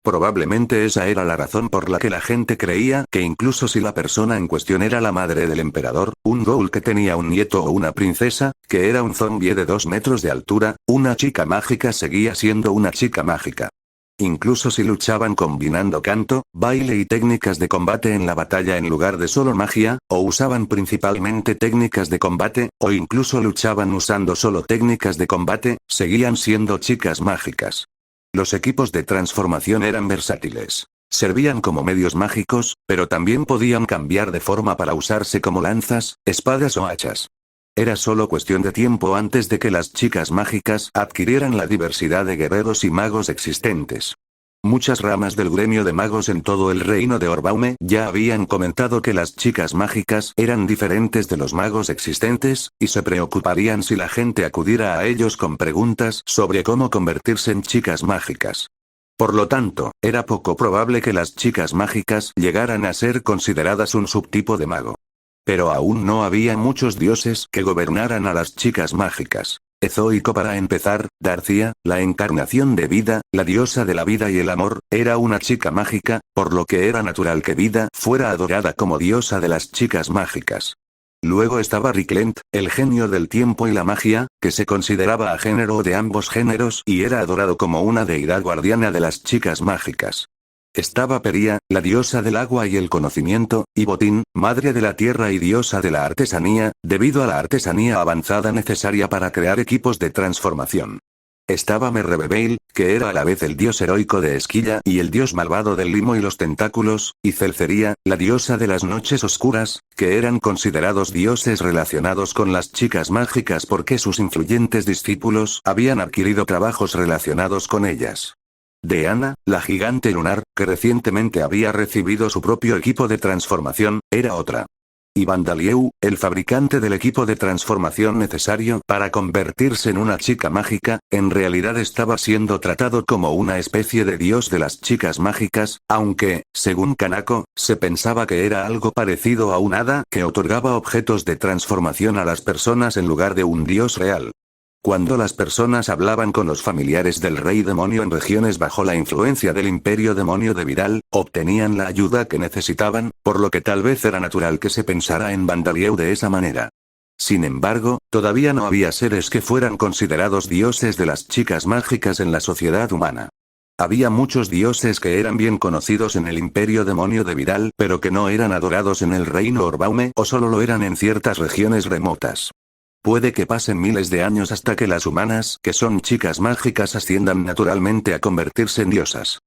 Probablemente esa era la razón por la que la gente creía que incluso si la persona en cuestión era la madre del emperador, un ghoul que tenía un nieto o una princesa, que era un zombie de 2 metros de altura, una chica mágica seguía siendo una chica mágica. Incluso si luchaban combinando canto, baile y técnicas de combate en la batalla en lugar de solo magia, o usaban principalmente técnicas de combate, o incluso luchaban usando solo técnicas de combate, seguían siendo chicas mágicas. Los equipos de transformación eran versátiles. Servían como medios mágicos, pero también podían cambiar de forma para usarse como lanzas, espadas o hachas. Era solo cuestión de tiempo antes de que las chicas mágicas adquirieran la diversidad de guerreros y magos existentes. Muchas ramas del gremio de magos en todo el reino de Orbaume ya habían comentado que las chicas mágicas eran diferentes de los magos existentes, y se preocuparían si la gente acudiera a ellos con preguntas sobre cómo convertirse en chicas mágicas. Por lo tanto, era poco probable que las chicas mágicas llegaran a ser consideradas un subtipo de mago. Pero aún no había muchos dioses que gobernaran a las chicas mágicas. Ezoico para empezar, Darcia, la encarnación de vida, la diosa de la vida y el amor, era una chica mágica, por lo que era natural que Vida fuera adorada como diosa de las chicas mágicas. Luego estaba Riklent, el genio del tiempo y la magia, que se consideraba a género de ambos géneros y era adorado como una deidad guardiana de las chicas mágicas. Estaba Peria, la diosa del agua y el conocimiento, y Botín, madre de la tierra y diosa de la artesanía, debido a la artesanía avanzada necesaria para crear equipos de transformación. Estaba Merrebebeil, que era a la vez el dios heroico de Esquilla y el dios malvado del limo y los tentáculos, y Celcería, la diosa de las noches oscuras, que eran considerados dioses relacionados con las chicas mágicas porque sus influyentes discípulos habían adquirido trabajos relacionados con ellas. Deanna, la gigante lunar, que recientemente había recibido su propio equipo de transformación, era otra. Y Bandalieu, el fabricante del equipo de transformación necesario para convertirse en una chica mágica, en realidad estaba siendo tratado como una especie de dios de las chicas mágicas, aunque, según Kanako, se pensaba que era algo parecido a un hada que otorgaba objetos de transformación a las personas en lugar de un dios real. Cuando las personas hablaban con los familiares del rey demonio en regiones bajo la influencia del imperio demonio de Vidal, obtenían la ayuda que necesitaban, por lo que tal vez era natural que se pensara en Bandalieu de esa manera. Sin embargo, todavía no había seres que fueran considerados dioses de las chicas mágicas en la sociedad humana. Había muchos dioses que eran bien conocidos en el imperio demonio de Vidal, pero que no eran adorados en el reino Orbaume o solo lo eran en ciertas regiones remotas. Puede que pasen miles de años hasta que las humanas, que son chicas mágicas, asciendan naturalmente a convertirse en diosas.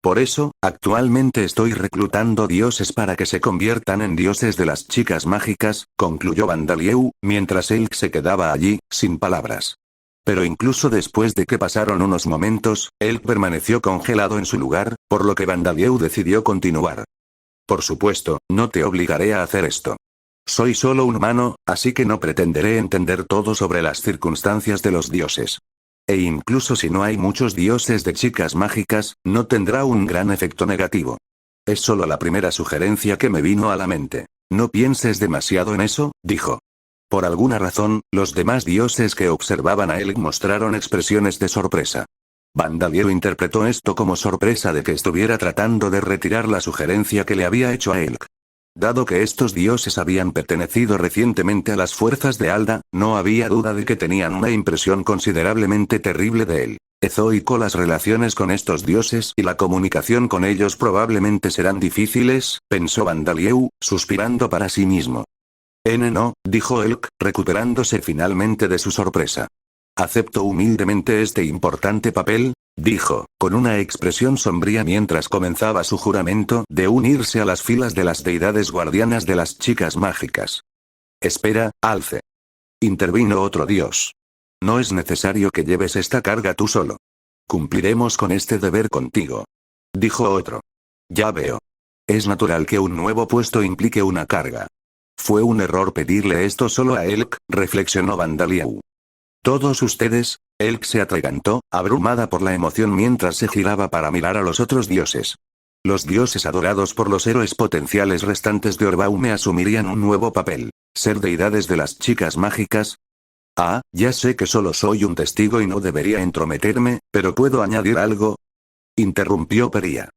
Por eso, actualmente estoy reclutando dioses para que se conviertan en dioses de las chicas mágicas, concluyó Bandalieu, mientras Elk se quedaba allí, sin palabras. Pero incluso después de que pasaron unos momentos, Elk permaneció congelado en su lugar, por lo que Bandalieu decidió continuar. Por supuesto, no te obligaré a hacer esto. Soy solo un humano, así que no pretenderé entender todo sobre las circunstancias de los dioses. E incluso si no hay muchos dioses de chicas mágicas, no tendrá un gran efecto negativo. Es solo la primera sugerencia que me vino a la mente. No pienses demasiado en eso, dijo. Por alguna razón, los demás dioses que observaban a él mostraron expresiones de sorpresa. Bandalieu interpretó esto como sorpresa de que estuviera tratando de retirar la sugerencia que le había hecho a Elk. Dado que estos dioses habían pertenecido recientemente a las fuerzas de Alda, no había duda de que tenían una impresión considerablemente terrible de él. Ezoico, las relaciones con estos dioses y la comunicación con ellos probablemente serán difíciles, pensó Bandalieu, suspirando para sí mismo. No, dijo Elk, recuperándose finalmente de su sorpresa. Acepto humildemente este importante papel, dijo, con una expresión sombría mientras comenzaba su juramento de unirse a las filas de las deidades guardianas de las chicas mágicas. Espera, Alce. Intervino otro dios. No es necesario que lleves esta carga tú solo. Cumpliremos con este deber contigo. Dijo otro. Ya veo. Es natural que un nuevo puesto implique una carga. Fue un error pedirle esto solo a Elk, reflexionó Bandalieu. Todos ustedes, Elk se atragantó, abrumada por la emoción mientras se giraba para mirar a los otros dioses. Los dioses adorados por los héroes potenciales restantes de Orbaume asumirían un nuevo papel, ser deidades de las chicas mágicas. Ah, ya sé que solo soy un testigo y no debería entrometerme, pero ¿puedo añadir algo? Interrumpió Peria.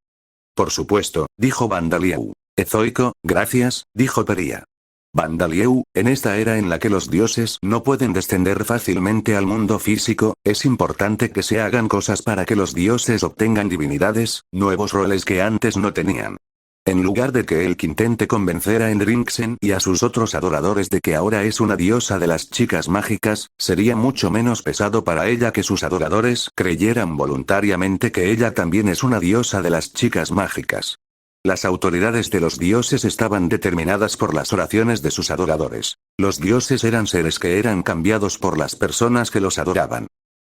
Por supuesto, dijo Bandalieu. Ezoico, gracias, dijo Peria. Bandalieu, en esta era en la que los dioses no pueden descender fácilmente al mundo físico, es importante que se hagan cosas para que los dioses obtengan divinidades, nuevos roles que antes no tenían. En lugar de que Elk intente convencer a Enriksen y a sus otros adoradores de que ahora es una diosa de las chicas mágicas, sería mucho menos pesado para ella que sus adoradores creyeran voluntariamente que ella también es una diosa de las chicas mágicas. Las autoridades de los dioses estaban determinadas por las oraciones de sus adoradores. Los dioses eran seres que eran cambiados por las personas que los adoraban.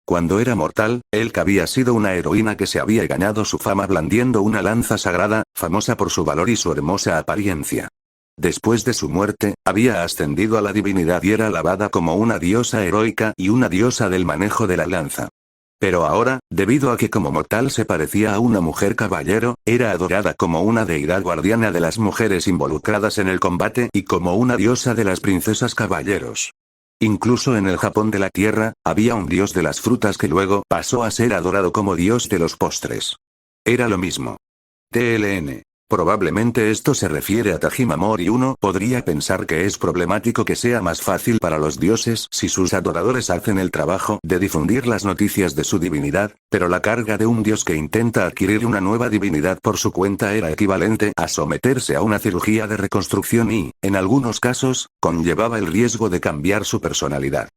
Cuando era mortal, Elk había sido una heroína que se había ganado su fama blandiendo una lanza sagrada, famosa por su valor y su hermosa apariencia. Después de su muerte, había ascendido a la divinidad y era alabada como una diosa heroica y una diosa del manejo de la lanza. Pero ahora, debido a que como mortal se parecía a una mujer caballero, era adorada como una deidad guardiana de las mujeres involucradas en el combate y como una diosa de las princesas caballeros. Incluso en el Japón de la Tierra, había un dios de las frutas que luego pasó a ser adorado como dios de los postres. Era lo mismo. TLN. Probablemente esto se refiere a Tajimamori y uno podría pensar que es problemático que sea más fácil para los dioses si sus adoradores hacen el trabajo de difundir las noticias de su divinidad, pero la carga de un dios que intenta adquirir una nueva divinidad por su cuenta era equivalente a someterse a una cirugía de reconstrucción y, en algunos casos, conllevaba el riesgo de cambiar su personalidad.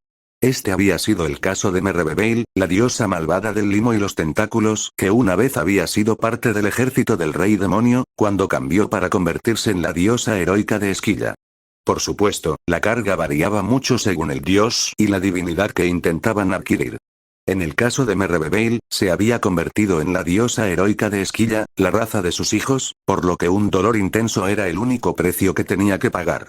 Este había sido el caso de Merrebebeil, la diosa malvada del limo y los tentáculos, que una vez había sido parte del ejército del rey demonio, cuando cambió para convertirse en la diosa heroica de Esquilla. Por supuesto, la carga variaba mucho según el dios y la divinidad que intentaban adquirir. En el caso de Merrebebeil, se había convertido en la diosa heroica de Esquilla, la raza de sus hijos, por lo que un dolor intenso era el único precio que tenía que pagar.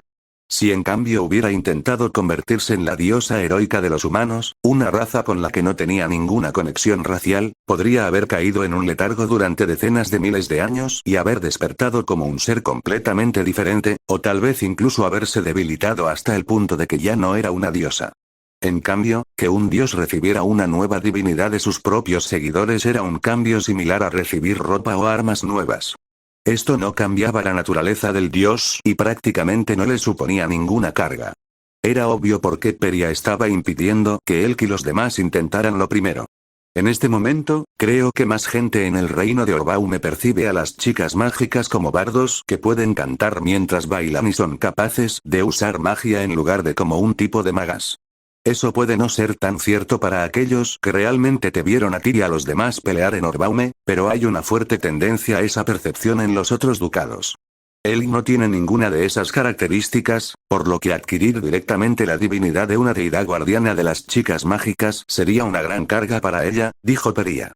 Si en cambio hubiera intentado convertirse en la diosa heroica de los humanos, una raza con la que no tenía ninguna conexión racial, podría haber caído en un letargo durante decenas de miles de años y haber despertado como un ser completamente diferente, o tal vez incluso haberse debilitado hasta el punto de que ya no era una diosa. En cambio, que un dios recibiera una nueva divinidad de sus propios seguidores era un cambio similar a recibir ropa o armas nuevas. Esto no cambiaba la naturaleza del dios y prácticamente no le suponía ninguna carga. Era obvio por qué Peria estaba impidiendo que Elk y los demás intentaran lo primero. En este momento, creo que más gente en el reino de Orbaume percibe a las chicas mágicas como bardos que pueden cantar mientras bailan y son capaces de usar magia en lugar de como un tipo de magas. Eso puede no ser tan cierto para aquellos que realmente te vieron a ti y a los demás pelear en Orbaume, pero hay una fuerte tendencia a esa percepción en los otros ducados. Él no tiene ninguna de esas características, por lo que adquirir directamente la divinidad de una deidad guardiana de las chicas mágicas sería una gran carga para ella, dijo Peria.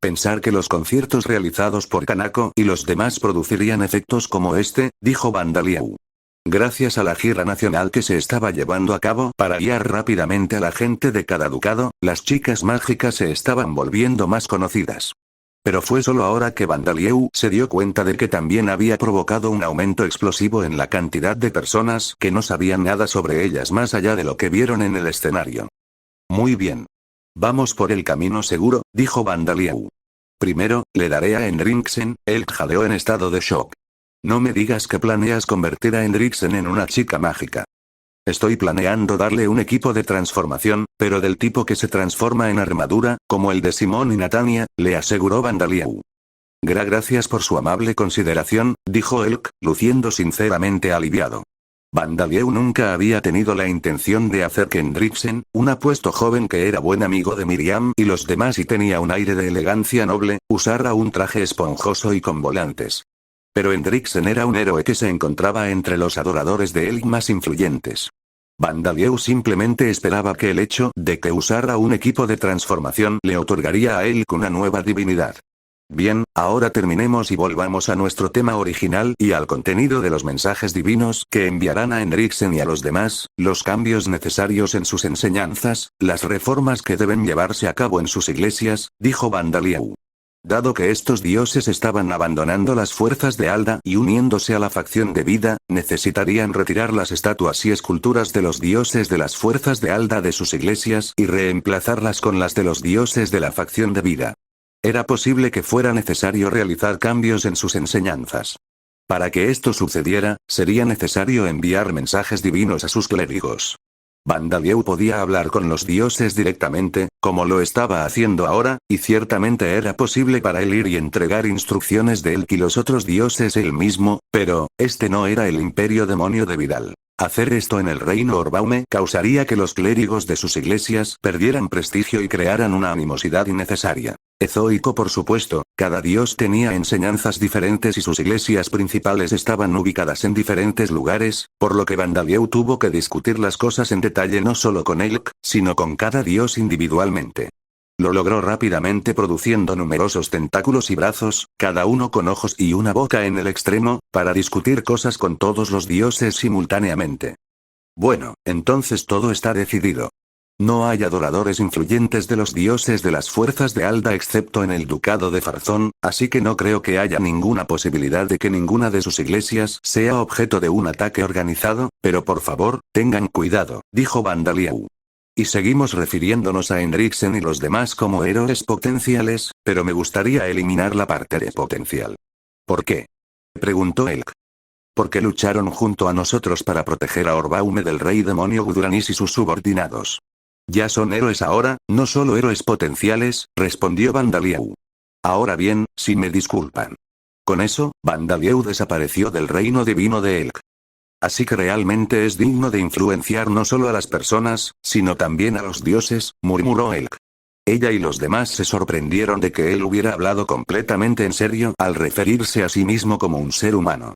Pensar que los conciertos realizados por Kanako y los demás producirían efectos como este, dijo Bandalieu. Gracias a la gira nacional que se estaba llevando a cabo para guiar rápidamente a la gente de cada ducado, las chicas mágicas se estaban volviendo más conocidas. Pero fue solo ahora que Bandalieu se dio cuenta de que también había provocado un aumento explosivo en la cantidad de personas que no sabían nada sobre ellas más allá de lo que vieron en el escenario. Muy bien. Vamos por el camino seguro, dijo Bandalieu. Primero, le daré a Henriksen. Él jadeó en estado de shock. No me digas que planeas convertir a Henriksen en una chica mágica. Estoy planeando darle un equipo de transformación, pero del tipo que se transforma en armadura, como el de Simón y Natania, le aseguró Bandalieu. Gracias por su amable consideración, dijo Elk, luciendo sinceramente aliviado. Bandalieu nunca había tenido la intención de hacer que Henriksen, un apuesto joven que era buen amigo de Miriam y los demás y tenía un aire de elegancia noble, usara un traje esponjoso y con volantes. Pero Henriksen era un héroe que se encontraba entre los adoradores de Elk más influyentes. Bandalieu simplemente esperaba que el hecho de que usara un equipo de transformación le otorgaría a Elk una nueva divinidad. Bien, ahora terminemos y volvamos a nuestro tema original y al contenido de los mensajes divinos que enviarán a Henriksen y a los demás, los cambios necesarios en sus enseñanzas, las reformas que deben llevarse a cabo en sus iglesias, dijo Bandalieu. Dado que estos dioses estaban abandonando las fuerzas de Alda y uniéndose a la facción de vida, necesitarían retirar las estatuas y esculturas de los dioses de las fuerzas de Alda de sus iglesias y reemplazarlas con las de los dioses de la facción de vida. Era posible que fuera necesario realizar cambios en sus enseñanzas. Para que esto sucediera, sería necesario enviar mensajes divinos a sus clérigos. Bandalieu podía hablar con los dioses directamente, como lo estaba haciendo ahora, y ciertamente era posible para él ir y entregar instrucciones de Elk y los otros dioses él mismo, pero, este no era el imperio demonio de Vidal. Hacer esto en el reino Orbaume causaría que los clérigos de sus iglesias perdieran prestigio y crearan una animosidad innecesaria. Ezoico por supuesto, cada dios tenía enseñanzas diferentes y sus iglesias principales estaban ubicadas en diferentes lugares, por lo que Bandalieu tuvo que discutir las cosas en detalle no solo con Elk, sino con cada dios individualmente. Lo logró rápidamente produciendo numerosos tentáculos y brazos, cada uno con ojos y una boca en el extremo, para discutir cosas con todos los dioses simultáneamente. Bueno, entonces todo está decidido. No hay adoradores influyentes de los dioses de las fuerzas de Alda excepto en el ducado de Farzón, así que no creo que haya ninguna posibilidad de que ninguna de sus iglesias sea objeto de un ataque organizado, pero por favor, tengan cuidado, dijo Bandalieu. Y seguimos refiriéndonos a Henriksen y los demás como héroes potenciales, pero me gustaría eliminar la parte de potencial. ¿Por qué? Preguntó Elk. Porque lucharon junto a nosotros para proteger a Orbaume del rey demonio Gudranís y sus subordinados. Ya son héroes ahora, no solo héroes potenciales, respondió Bandalieu. Ahora bien, si me disculpan. Con eso, Bandalieu desapareció del reino divino de Elk. Así que realmente es digno de influenciar no solo a las personas, sino también a los dioses, murmuró Elk. Ella y los demás se sorprendieron de que él hubiera hablado completamente en serio al referirse a sí mismo como un ser humano.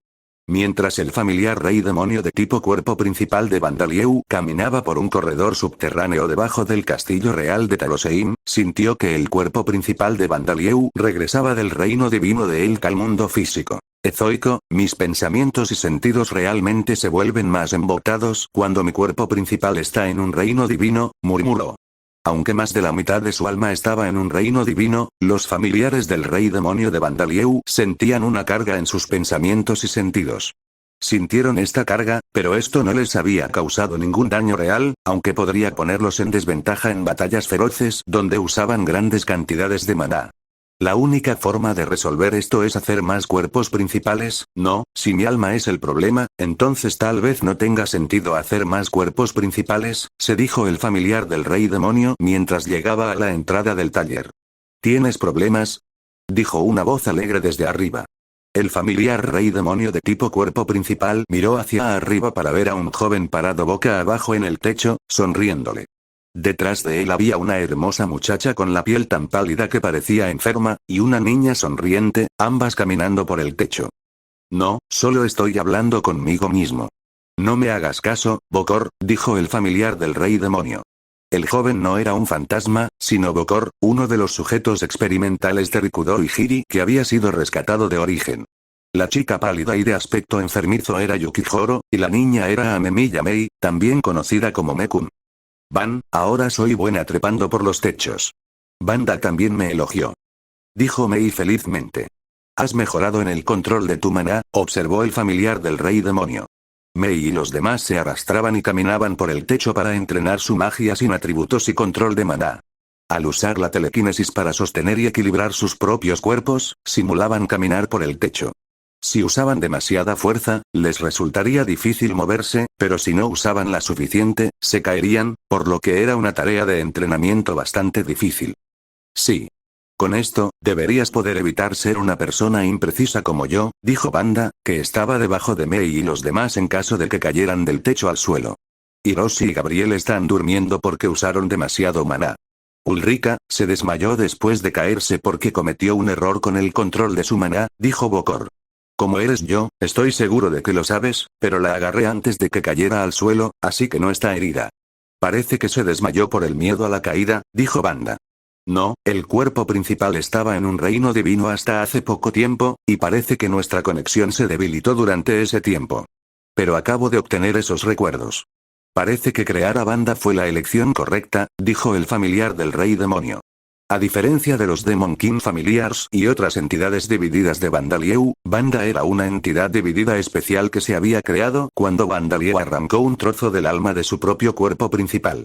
Mientras el familiar rey demonio de tipo cuerpo principal de Bandalieu caminaba por un corredor subterráneo debajo del castillo real de Taroseim, sintió que el cuerpo principal de Bandalieu regresaba del reino divino de Elk al mundo físico. Ezoico, mis pensamientos y sentidos realmente se vuelven más embotados cuando mi cuerpo principal está en un reino divino, murmuró. Aunque más de la mitad de su alma estaba en un reino divino, los familiares del rey demonio de Bandalieu sentían una carga en sus pensamientos y sentidos. Sintieron esta carga, pero esto no les había causado ningún daño real, aunque podría ponerlos en desventaja en batallas feroces donde usaban grandes cantidades de maná. La única forma de resolver esto es hacer más cuerpos principales. No, si mi alma es el problema, entonces tal vez no tenga sentido hacer más cuerpos principales, se dijo el familiar del rey demonio mientras llegaba a la entrada del taller. ¿Tienes problemas?, dijo una voz alegre desde arriba. El familiar rey demonio de tipo cuerpo principal miró hacia arriba para ver a un joven parado boca abajo en el techo, sonriéndole. Detrás de él había una hermosa muchacha con la piel tan pálida que parecía enferma, y una niña sonriente, ambas caminando por el techo. No, solo estoy hablando conmigo mismo. No me hagas caso, Bokor, dijo el familiar del rey demonio. El joven no era un fantasma, sino Bokor, uno de los sujetos experimentales de Rikudo y Hiri que había sido rescatado de origen. La chica pálida y de aspecto enfermizo era Yukihoro, y la niña era Amemi Yamei, también conocida como Mekun. Van, ahora soy buena trepando por los techos. Banda también me elogió. Dijo Mei felizmente. Has mejorado en el control de tu maná, observó el familiar del rey demonio. Mei y los demás se arrastraban y caminaban por el techo para entrenar su magia sin atributos y control de maná. Al usar la telequinesis para sostener y equilibrar sus propios cuerpos, simulaban caminar por el techo. Si usaban demasiada fuerza, les resultaría difícil moverse, pero si no usaban la suficiente, se caerían, por lo que era una tarea de entrenamiento bastante difícil. Sí. Con esto, deberías poder evitar ser una persona imprecisa como yo, dijo Banda, que estaba debajo de Mei y los demás en caso de que cayeran del techo al suelo. Hiroshi y Gabriel están durmiendo porque usaron demasiado maná. Ulrika, se desmayó después de caerse porque cometió un error con el control de su maná, dijo Bokor. Como eres yo, estoy seguro de que lo sabes, pero la agarré antes de que cayera al suelo, así que no está herida. Parece que se desmayó por el miedo a la caída, dijo Banda. No, el cuerpo principal estaba en un reino divino hasta hace poco tiempo, y parece que nuestra conexión se debilitó durante ese tiempo. Pero acabo de obtener esos recuerdos. Parece que crear a Banda fue la elección correcta, dijo el familiar del rey demonio. A diferencia de los Demon King Familiars y otras entidades divididas de Bandalieu, Banda era una entidad dividida especial que se había creado cuando Bandalieu arrancó un trozo del alma de su propio cuerpo principal.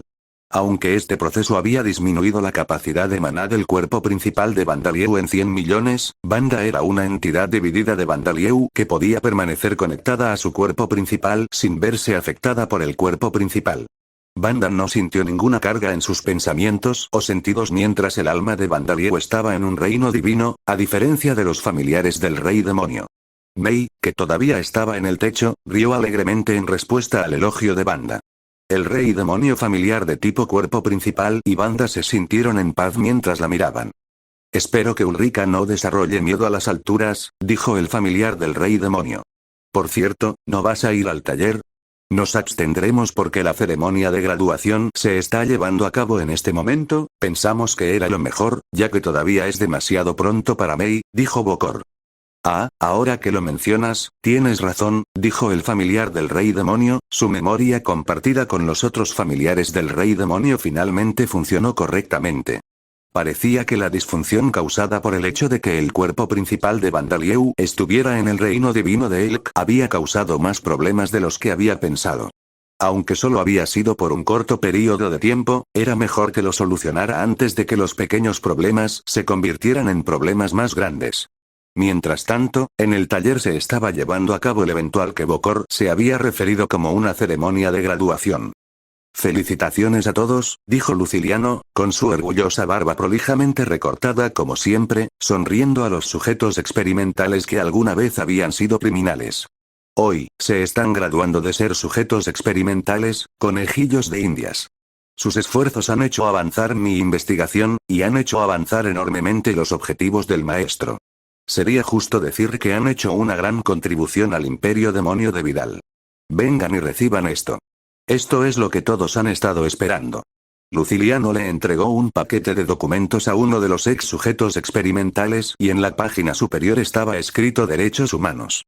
Aunque este proceso había disminuido la capacidad de maná del cuerpo principal de Bandalieu en 100 millones, Banda era una entidad dividida de Bandalieu que podía permanecer conectada a su cuerpo principal sin verse afectada por el cuerpo principal. Banda no sintió ninguna carga en sus pensamientos o sentidos mientras el alma de Bandalieu estaba en un reino divino, a diferencia de los familiares del rey demonio. Mei, que todavía estaba en el techo, rió alegremente en respuesta al elogio de Banda. El rey demonio familiar de tipo cuerpo principal y Banda se sintieron en paz mientras la miraban. Espero que Ulrika no desarrolle miedo a las alturas, dijo el familiar del rey demonio. Por cierto, ¿no vas a ir al taller? Nos abstendremos porque la ceremonia de graduación se está llevando a cabo en este momento, pensamos que era lo mejor, ya que todavía es demasiado pronto para Mei, dijo Bokor. Ah, ahora que lo mencionas, tienes razón, dijo el familiar del rey demonio, su memoria compartida con los otros familiares del rey demonio finalmente funcionó correctamente. Parecía que la disfunción causada por el hecho de que el cuerpo principal de Bandalieu estuviera en el reino divino de Elk había causado más problemas de los que había pensado. Aunque solo había sido por un corto periodo de tiempo, era mejor que lo solucionara antes de que los pequeños problemas se convirtieran en problemas más grandes. Mientras tanto, en el taller se estaba llevando a cabo el eventual que Bokor se había referido como una ceremonia de graduación. Felicitaciones a todos, dijo Luciliano, con su orgullosa barba prolijamente recortada como siempre, sonriendo a los sujetos experimentales que alguna vez habían sido criminales. Hoy, se están graduando de ser sujetos experimentales, conejillos de indias. Sus esfuerzos han hecho avanzar mi investigación, y han hecho avanzar enormemente los objetivos del maestro. Sería justo decir que han hecho una gran contribución al imperio demonio de Vidal. Vengan y reciban esto. Esto es lo que todos han estado esperando. Luciliano le entregó un paquete de documentos a uno de los ex sujetos experimentales y en la página superior estaba escrito Derechos Humanos.